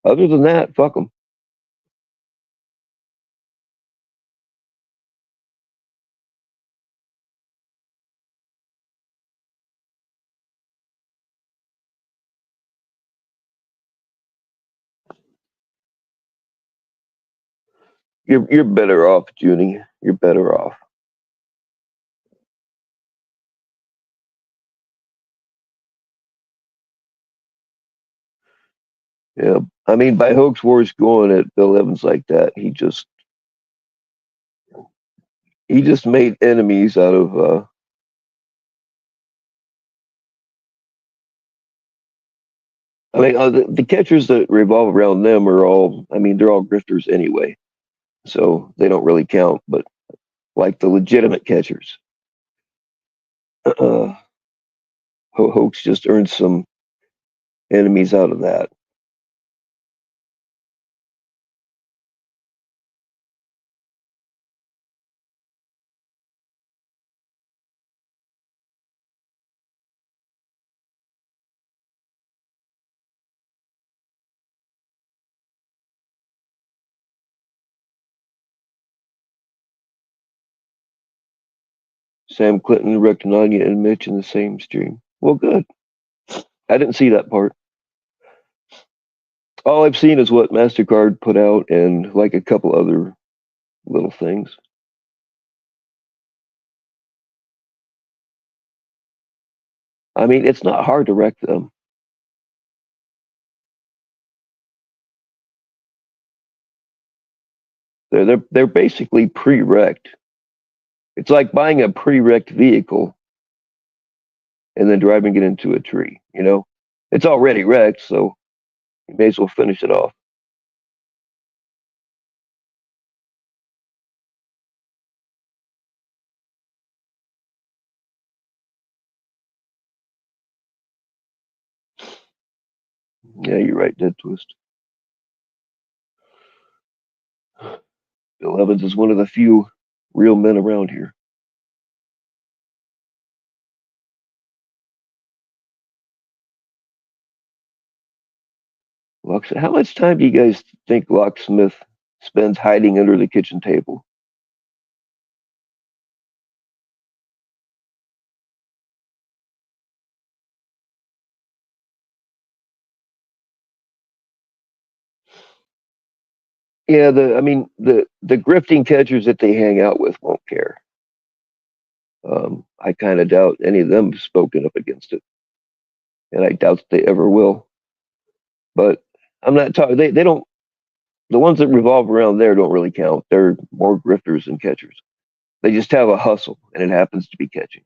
B: other than that, fuck them. You're better off, Junie. You're better off. Yeah, I mean, by hooks, War's going at Bill Evans like that. He just made enemies out of. I mean, the catchers that revolve around them are all. I mean, they're all grifters anyway, so they don't really count. But like the legitimate catchers, Hoax just earned some enemies out of that. Sam Clinton, Rick Nanya, and Mitch in the same stream. Well, good. I didn't see that part. All I've seen is what MasterCard put out and like a couple other little things. I mean, it's not hard to wreck them. They're basically pre-wrecked. It's like buying a pre-wrecked vehicle and then driving it into a tree. You know, it's already wrecked, so you may as well finish it off. Yeah, you're right, Dead Twist. Bill Evans is one of the few real men around here. How much time do you guys think Locksmith spends hiding under the kitchen table? Yeah, the grifting catchers that they hang out with won't care. I kind of doubt any of them have spoken up against it, and I doubt they ever will. But I'm not talking. They don't. The ones that revolve around there don't really count. They're more grifters than catchers. They just have a hustle, and it happens to be catching.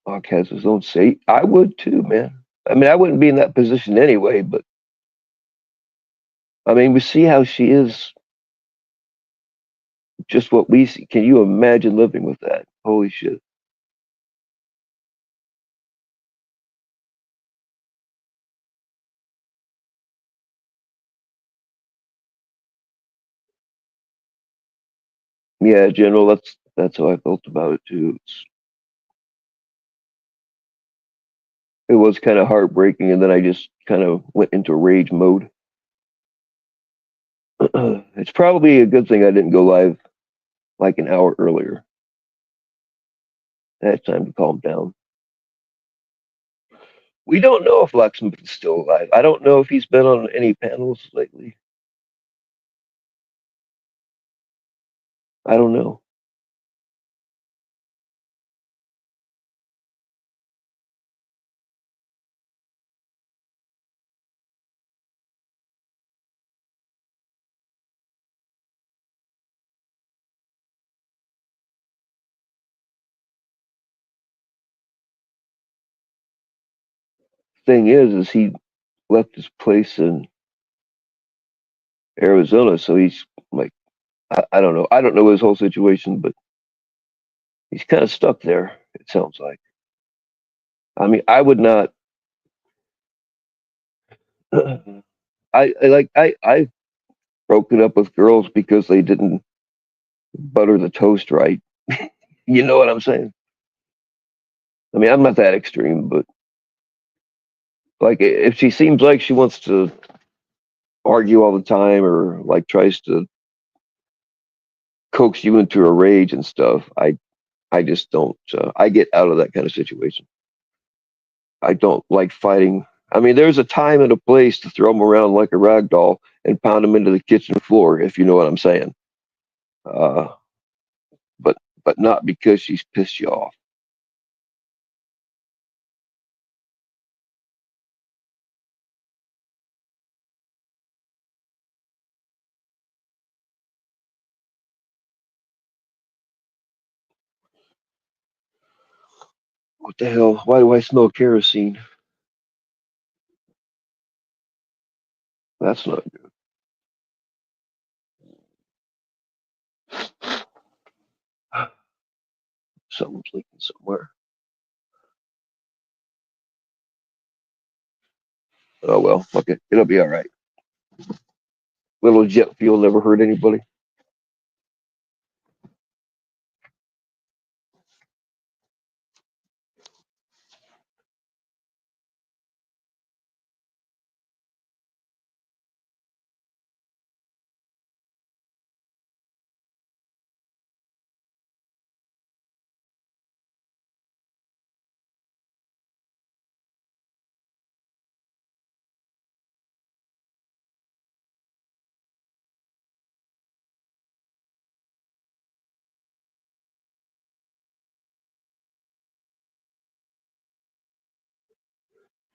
B: Hawk has his own say. I would too, man. I mean, I wouldn't be in that position anyway, but I mean, we see how she is. Just what we see. Can you imagine living with that? Holy shit. Yeah, General, that's how I felt about it too. It was kind of heartbreaking, and then I just kind of went into rage mode. It's probably a good thing I didn't go live like an hour earlier. I had time to calm down. We don't know if Locksmith is still alive. I don't know if he's been on any panels lately. I don't know. Thing is he left his place in Arizona, so he's like, I don't know. I don't know his whole situation, but he's kind of stuck there. It sounds like. I mean, I would not. I've broken up with girls because they didn't butter the toast right. You know what I'm saying? I mean, I'm not that extreme, but like if she seems like she wants to argue all the time or like tries to coax you into a rage and stuff, I I just don't. I get out of that kind of situation. I don't like fighting. I mean, there's a time and a place to throw them around like a rag doll and pound them into the kitchen floor, if you know what I'm saying. Uh, but not because she's pissed you off. What the hell? Why do I smell kerosene? That's not good. Someone's leaking somewhere. Oh well, okay, it'll be all right. Little jet fuel never hurt anybody.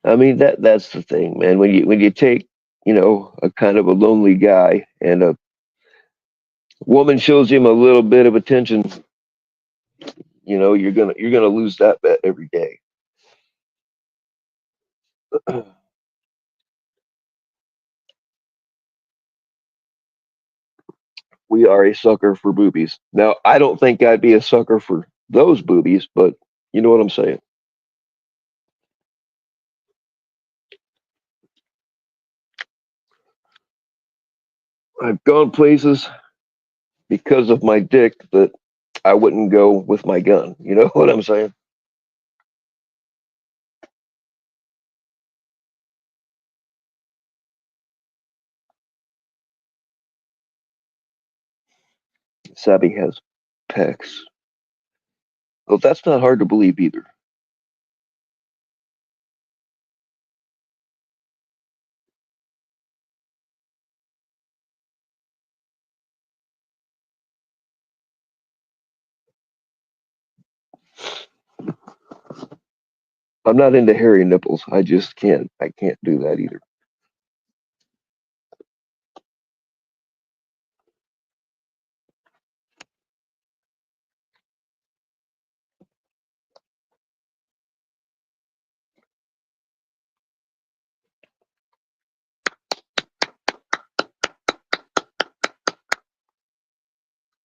B: I mean that's the thing, man. When you take a kind of a lonely guy and a woman shows him a little bit of attention, you're gonna lose that bet every day. We are a sucker for boobies. Now, I don't think I'd be a sucker for those boobies, but you know what I'm saying. I've gone places because of my dick that I wouldn't go with my gun. You know what I'm saying? Sabby has pecs. Well, that's not hard to believe either. I'm not into hairy nipples. I just can't. I can't do that either.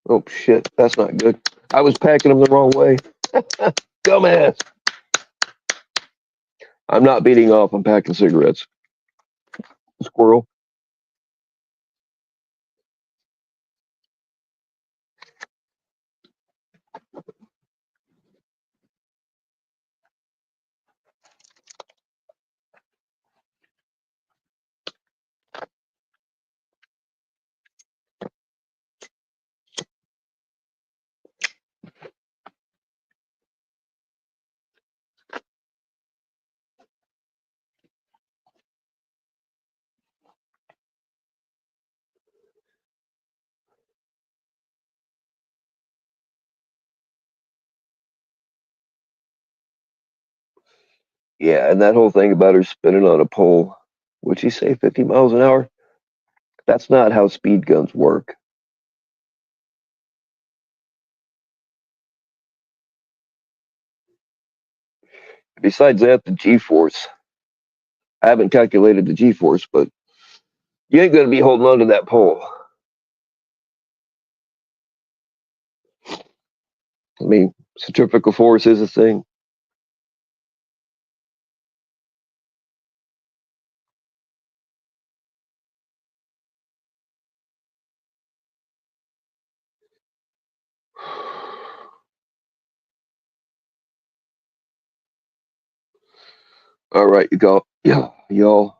B: Oh shit, that's not good. I was packing them the wrong way. Dumbass. I'm not beating off. I'm packing cigarettes. Squirrel. Yeah, and that whole thing about her spinning on a pole. Would she say 50 miles an hour? That's not how speed guns work. Besides that, the G-force. I haven't calculated the G-force, but you ain't going to be holding on to that pole. I mean, centrifugal force is a thing. All right, you go. Yeah, y'all.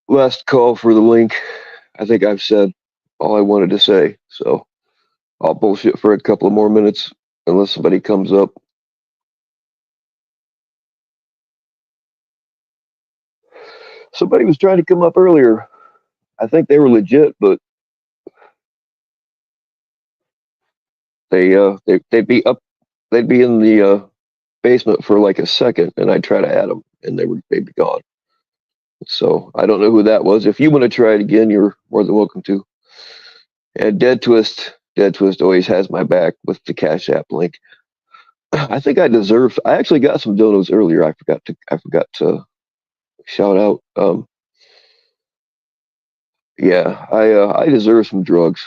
B: Last call for the link. I think I've said all I wanted to say, so I'll bullshit for a couple of more minutes. unless somebody comes up. Somebody was trying to come up earlier. I think they were legit, but they'd be up. They'd be in the basement for like a second, and I'd try to add them, and they'd be gone. So I don't know who that was. If you want to try it again, you're more than welcome to. And Dead Twist always has my back with the Cash App link. I think I deserve. I actually got some donos earlier. I forgot to shout out. Yeah, I deserve some drugs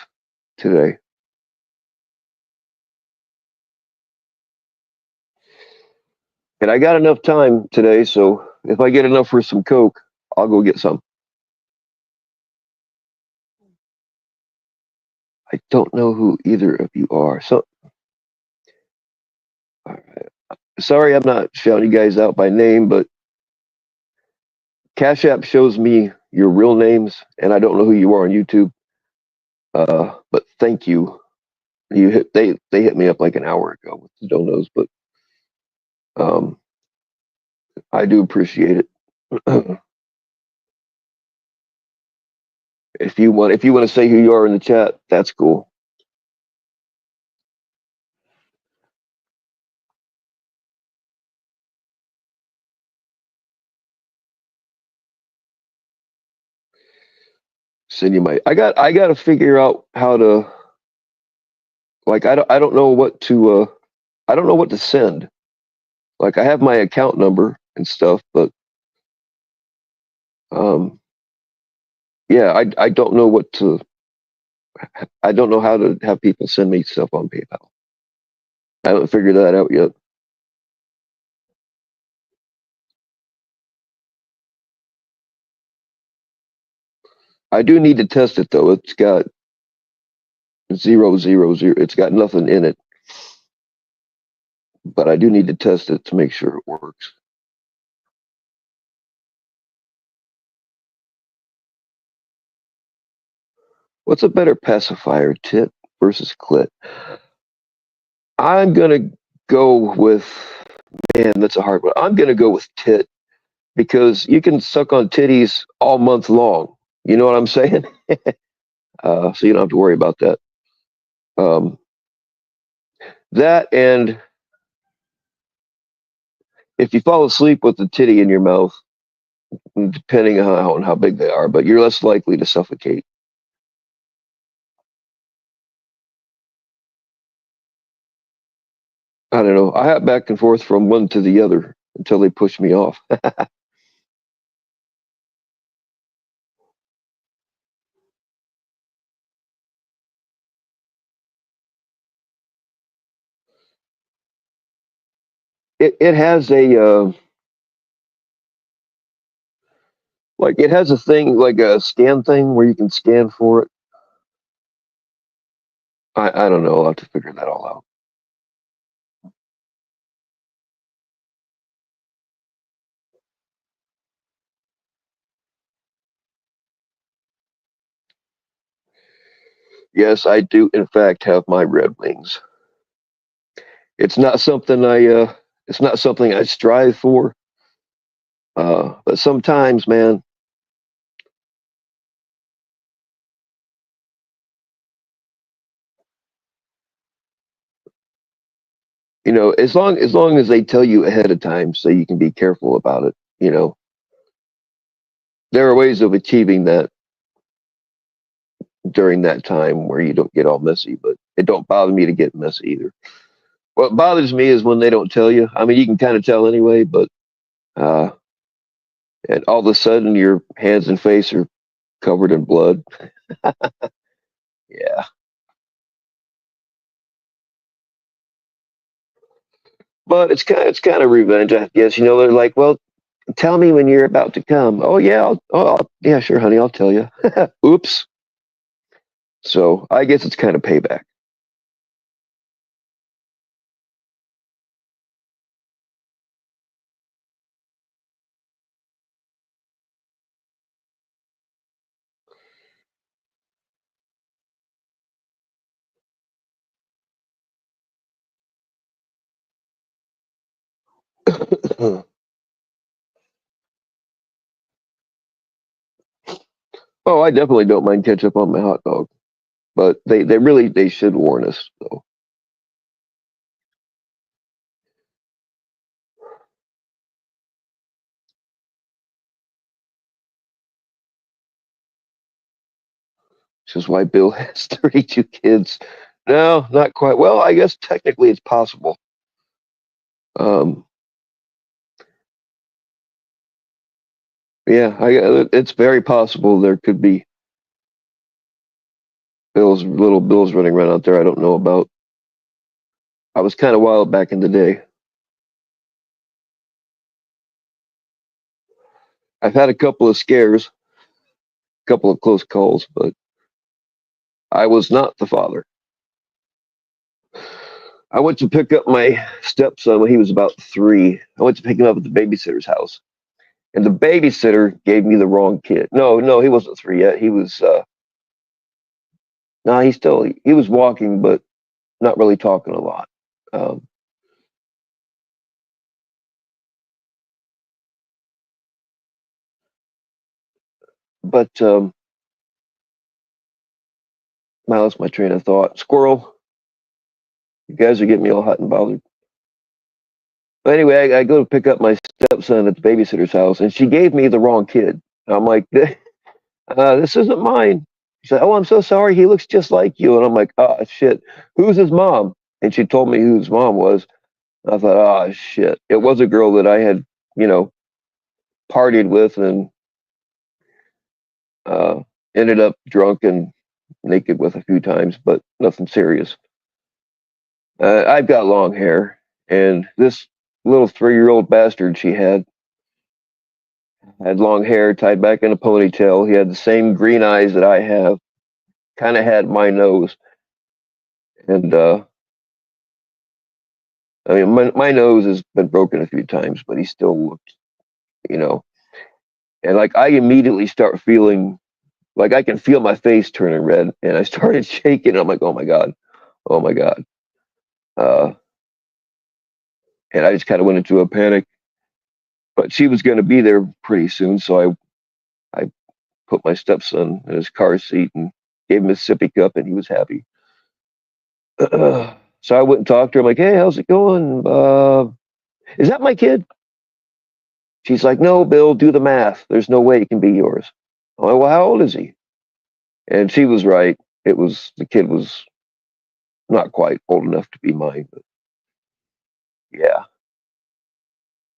B: today. And I got enough time today, so if I get enough for some coke, I'll go get some. I don't know who either of you are. So sorry, I'm not shouting you guys out by name, but Cash App shows me your real names, and I don't know who you are on YouTube. But thank you. They hit me up like an hour ago with the donos, but um, I do appreciate it. If you want to say who you are in the chat, that's cool. Send you my. I got to figure out how to. Like I don't know what to. I don't know what to send. Like I have my account number and stuff, but um, yeah, I don't know what to. I don't know how to have people send me stuff on PayPal. I haven't figured that out yet. I do need to test it though. It's got 000. It's got nothing in it, but I do need to test it to make sure it works. What's a better pacifier, tit versus clit? I'm gonna go with, man, that's a hard one. I'm gonna go with tit because you can suck on titties all month long. You know what I'm saying? So you don't have to worry about that. Um, that and if you fall asleep with the titty in your mouth, depending on how big they are, but you're less likely to suffocate. I don't know. I hop back and forth from one to the other until they push me off. It has a like it has a thing like a scan thing where you can scan for it. I don't know. I'll have to figure that all out. Yes, I do in fact have my Red Wings. It's not something I strive for. But sometimes, man, as long as they tell you ahead of time so you can be careful about it, there are ways of achieving that during that time where you don't get all messy, but it don't bother me to get messy either. What bothers me is when they don't tell you. I mean, you can kind of tell anyway, but uh, and all of a sudden your hands and face are covered in blood. Yeah, but it's kind of revenge, I guess. They're like, well, tell me when you're about to come. Oh yeah, yeah, sure, honey, I'll tell you. Oops. So I guess it's kind of payback. Oh, I definitely don't mind ketchup on my hot dog, but they should warn us though. Which is why Bill has 32 kids. No, not quite. Well, I guess technically it's possible. Um, yeah, it's very possible there could be little Bills running around out there I don't know about. I was kind of wild back in the day. I've had a couple of scares, a couple of close calls, but I was not the father. I went to pick up my stepson when he was about 3. I went to pick him up at the babysitter's house, and the babysitter gave me the wrong kid. No, he wasn't 3 yet. He was no, he was walking, but not really talking a lot. Um, but I lost my train of thought. Squirrel, you guys are getting me all hot and bothered. But anyway, I go to pick up my stepson at the babysitter's house, and she gave me the wrong kid. I'm like, this isn't mine. She said, "Oh, I'm so sorry. He looks just like you." And I'm like, "Oh shit, who's his mom?" And she told me who his mom was. I thought, "Oh shit, it was a girl that I had, you know, partied with and uh, ended up drunk and naked with a few times, but nothing serious." I've got long hair, and this little 3-year-old bastard she had long hair tied back in a ponytail. He had the same green eyes that I have. Kind of had my nose, and I mean, my nose has been broken a few times, but he still looked, you know, and like I immediately start feeling like I can feel my face turning red, and I started shaking. I'm like, oh my god, uh, and I just kind of went into a panic. But she was going to be there pretty soon, so I put my stepson in his car seat and gave him a sippy cup, and he was happy. So I went and talked to her. I'm like, "Hey, how's it going? Is that my kid?" She's like, "No, Bill, do the math. There's no way it can be yours." I'm like, "Well, how old is he?" And she was right. The kid was not quite old enough to be mine, but yeah.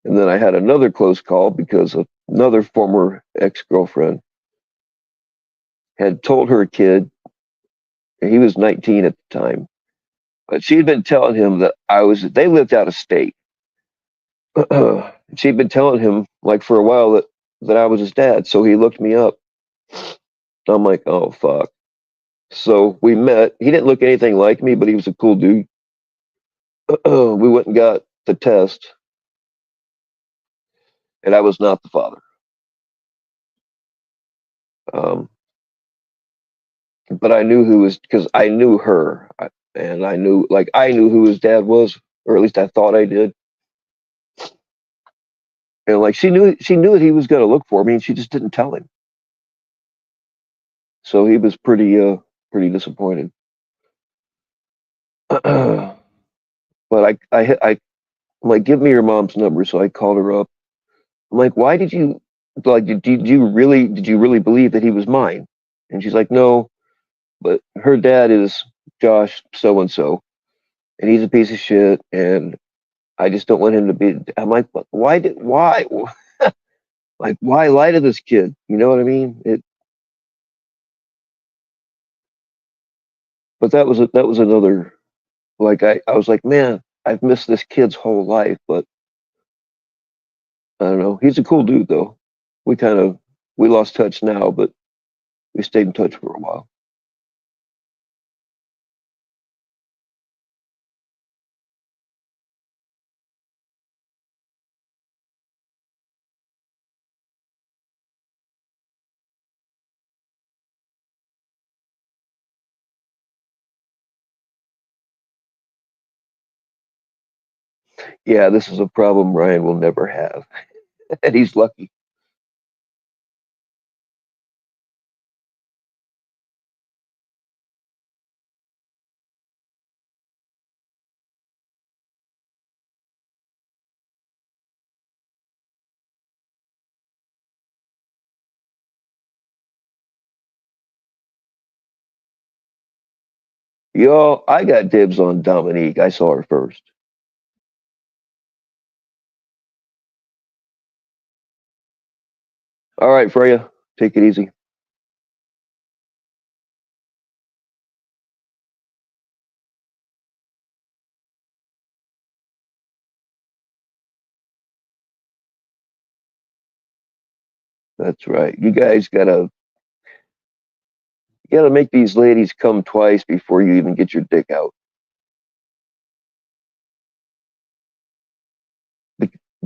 B: And then I had another close call because another former ex girlfriend had told her kid, and he was 19 at the time, but she'd been telling him that they lived out of state. She'd been telling him, like, for a while that I was his dad. So he looked me up. I'm like, oh, fuck. So we met. He didn't look anything like me, but he was a cool dude. We went and got the test, and I was not the father. Um, but I knew who was because I knew her, and I knew who his dad was, or at least I thought I did. And like she knew that he was going to look for me, and she just didn't tell him. So he was pretty disappointed. But I'm like, "Give me your mom's number." So I called her up. I'm like, "Why did you like? Did you really believe that he was mine?" And she's like, "No, but her dad is Josh so and so, and he's a piece of shit, and I just don't want him to be." I'm like, "But why like why lie to this kid? You know what I mean?" But that was another like I was like, "Man, I've missed this kid's whole life," but I don't know. He's a cool dude though. We kind of we lost touch now, but we stayed in touch for a while. Yeah, this is a problem Ryan will never have. And he's lucky. Yo, I got dibs on Dominique. I saw her first. All right, Freya, take it easy. That's right. You gotta make these ladies come twice before you even get your dick out.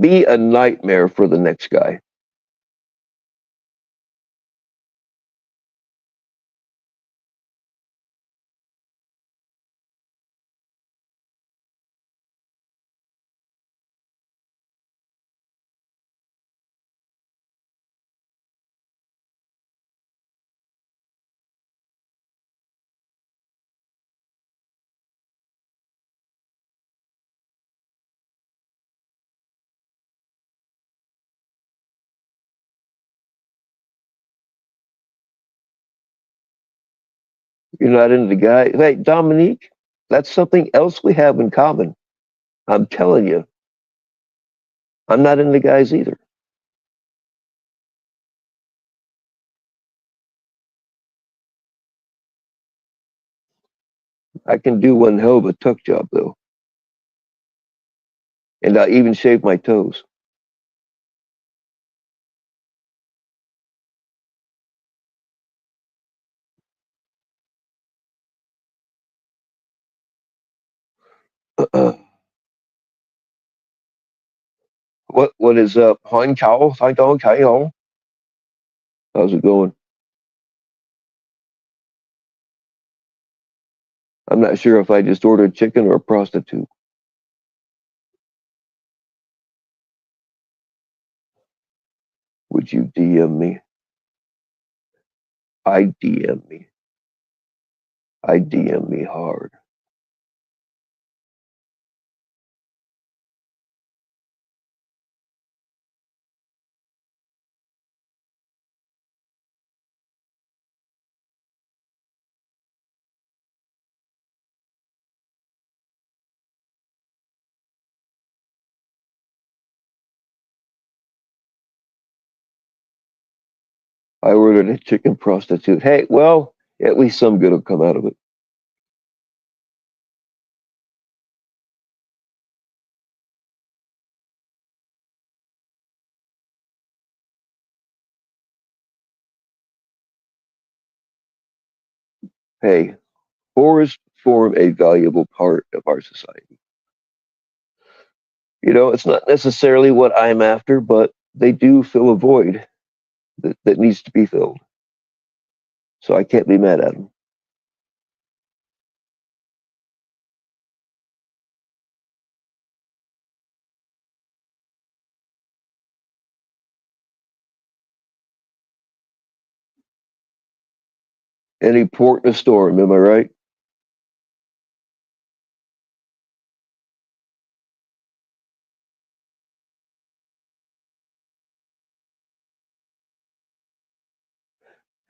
B: Be a nightmare for the next guy. You're not into the guy. Hey, Dominique, that's something else we have in common. I'm telling you, I'm not into guys either. I can do one hell of a tuck job though, and I even shave my toes. What is up? Hong Chao, Sai Dong Kai Hong. How's it going? I'm not sure if I just ordered chicken or a prostitute. Would you DM me? I DM me. I DM me hard. I ordered a chicken prostitute. Hey, well, at least some good will come out of it. Hey, forests form a valuable part of our society. It's not necessarily what I'm after, but they do fill a void that needs to be filled. So I can't be mad at them. Any port in a storm, am I right?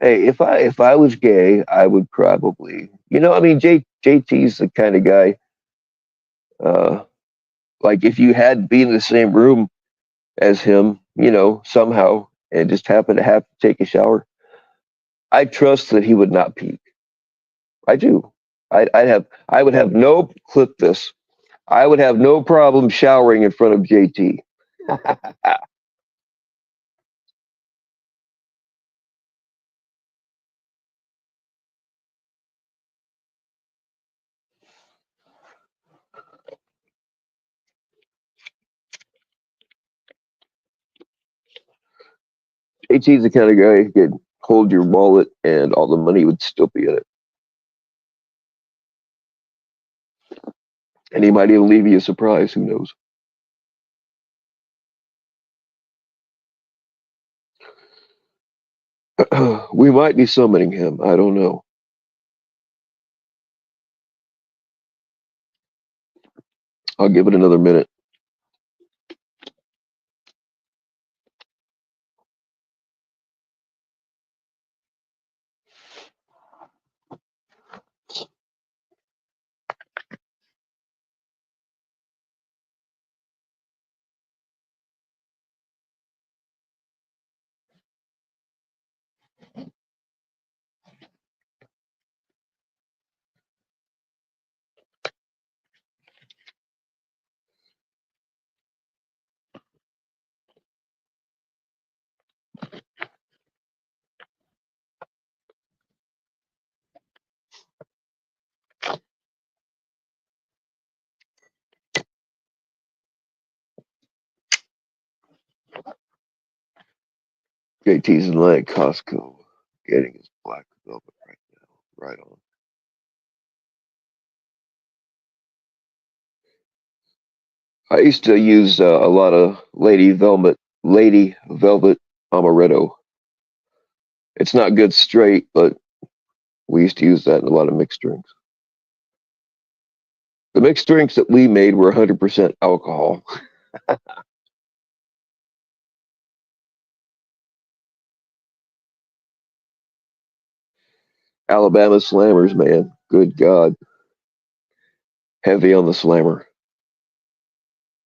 B: Hey, if I was gay, I would probably, I mean, JT's the kind of guy. Uh, like if you had to be in the same room as him, somehow, and just happen to have to take a shower, I trust that he would not puke. I do. I would have no clip this. I would have no problem showering in front of JT. JT's the kind of guy who could hold your wallet and all the money would still be in it. And he might even leave you a surprise. Who knows? We might be summoning him. I don't know. I'll give it another minute. JT's in line at Costco getting his black velvet right now. Right on. I used to use a lot of Lady Velvet Amaretto. It's not good straight, but we used to use that in a lot of mixed drinks. The mixed drinks that we made were 100% alcohol. Alabama Slammers, man. Good God. Heavy on the slammer.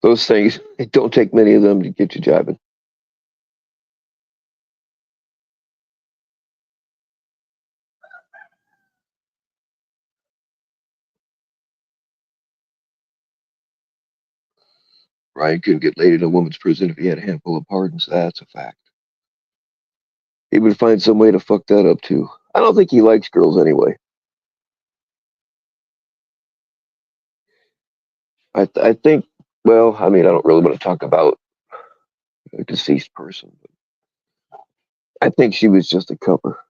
B: Those things, it don't take many of them to get you jiving. Ryan couldn't get laid in a woman's prison if he had a handful of pardons. That's a fact. He would find some way to fuck that up too. I don't think he likes girls anyway. I think, well, I mean, I don't really want to talk about a deceased person, but I think she was just a cover.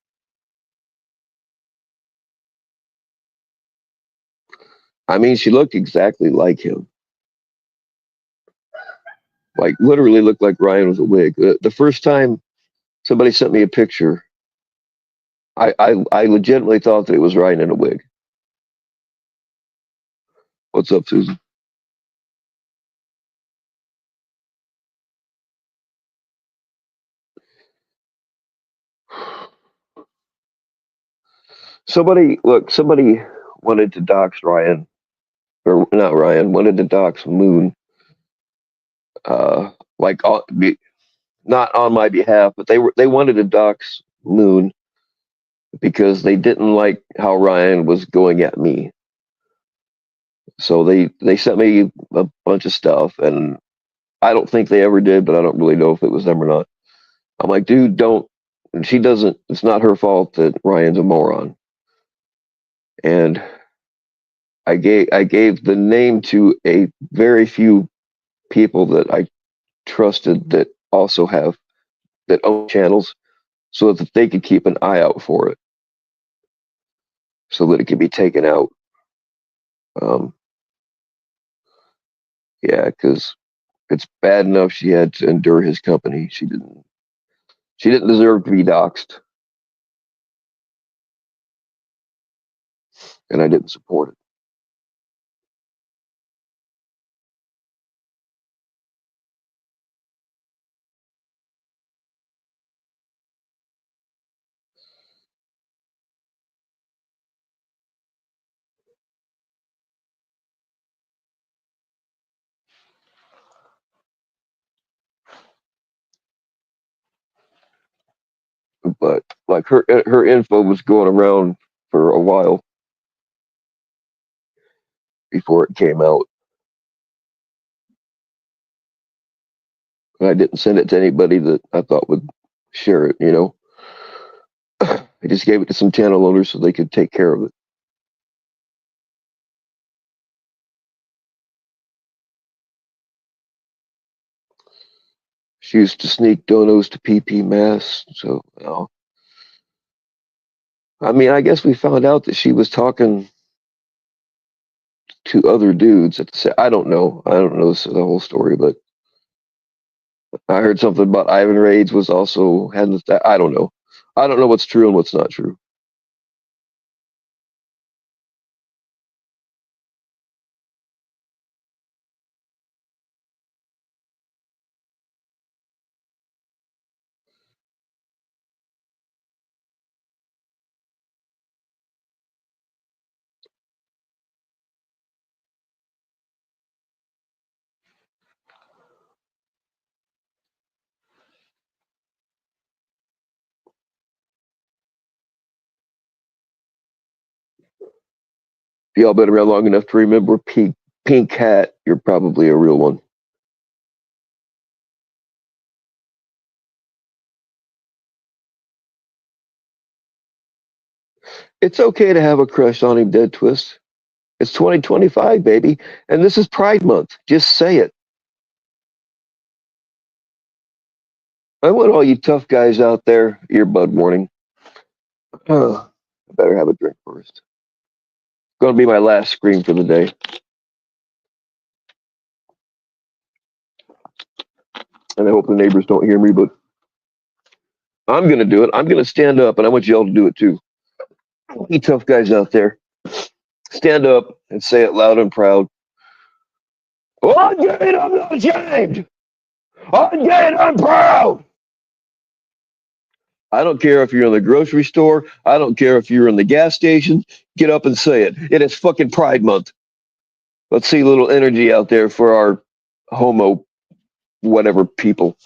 B: I mean, she looked exactly like him. Like, literally looked like Ryan was a wig. The first time somebody sent me a picture, I legitimately thought that it was Ryan in a wig. What's up, Susan? Somebody wanted to dox Ryan, or not Ryan, wanted to dox Moon, like not on my behalf, but they wanted to dox Moon because they didn't like how Ryan was going at me. So they sent me a bunch of stuff, and I don't think they ever did, but I don't really know if it was them or not. I'm like, dude, don't. She doesn't. It's not her fault that Ryan's a moron. And I gave the name to a very few people that I trusted that also have that own channels, so that they could keep an eye out for it, so that it could be taken out. Yeah, because it's bad enough she had to endure his company. She didn't deserve to be doxxed, and I didn't support it. But like her info was going around for a while before it came out. And I didn't send it to anybody that I thought would share it, you know. I just gave it to some channel owners so they could take care of it. She used to sneak donos to PP Mass, so you know. I mean, I guess we found out that she was talking to other dudes at the I don't know. I don't know the whole story, but I heard something about Ivan Raids was also had. I don't know. I don't know what's true and what's not true. If y'all been around long enough to remember Pink Hat, you're probably a real one. It's okay to have a crush on him, Dead Twist. It's 2025, baby, and this is Pride Month. Just say it. I want all you tough guys out there, earbud warning. I better have a drink first. It's going to be my last scream for the day. And I hope the neighbors don't hear me, but I'm going to do it. I'm going to stand up, and I want y'all to do it too. You tough guys out there, stand up and say it loud and proud. Oh, I'm gay and I'm not ashamed. I'm gay and I'm proud. I don't care if you're in the grocery store. I don't care if you're in the gas station. Get up and say it. It is fucking Pride Month. Let's see a little energy out there for our homo whatever people.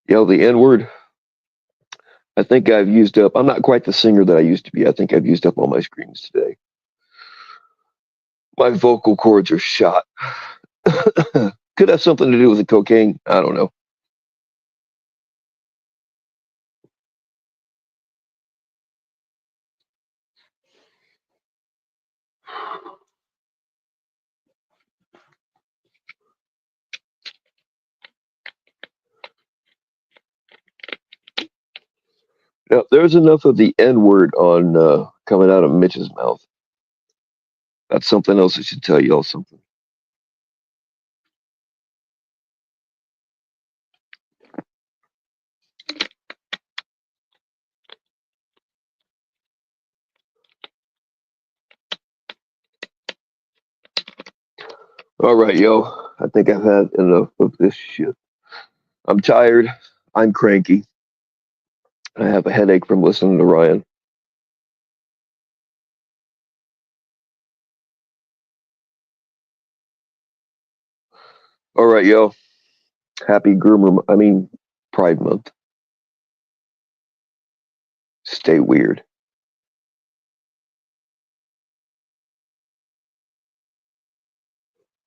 B: Yo, the N word. I think I've used up. I'm not quite the singer that I used to be. I think I've used up all my screams today. My vocal cords are shot. Could have something to do with the cocaine. I don't know. Now, there's enough of the N word on coming out of Mitch's mouth. That's something else I should tell y'all something. All right, yo. I think I've had enough of this shit. I'm tired. I'm cranky. I have a headache from listening to Ryan. All right, yo. Happy Pride Month. Stay weird.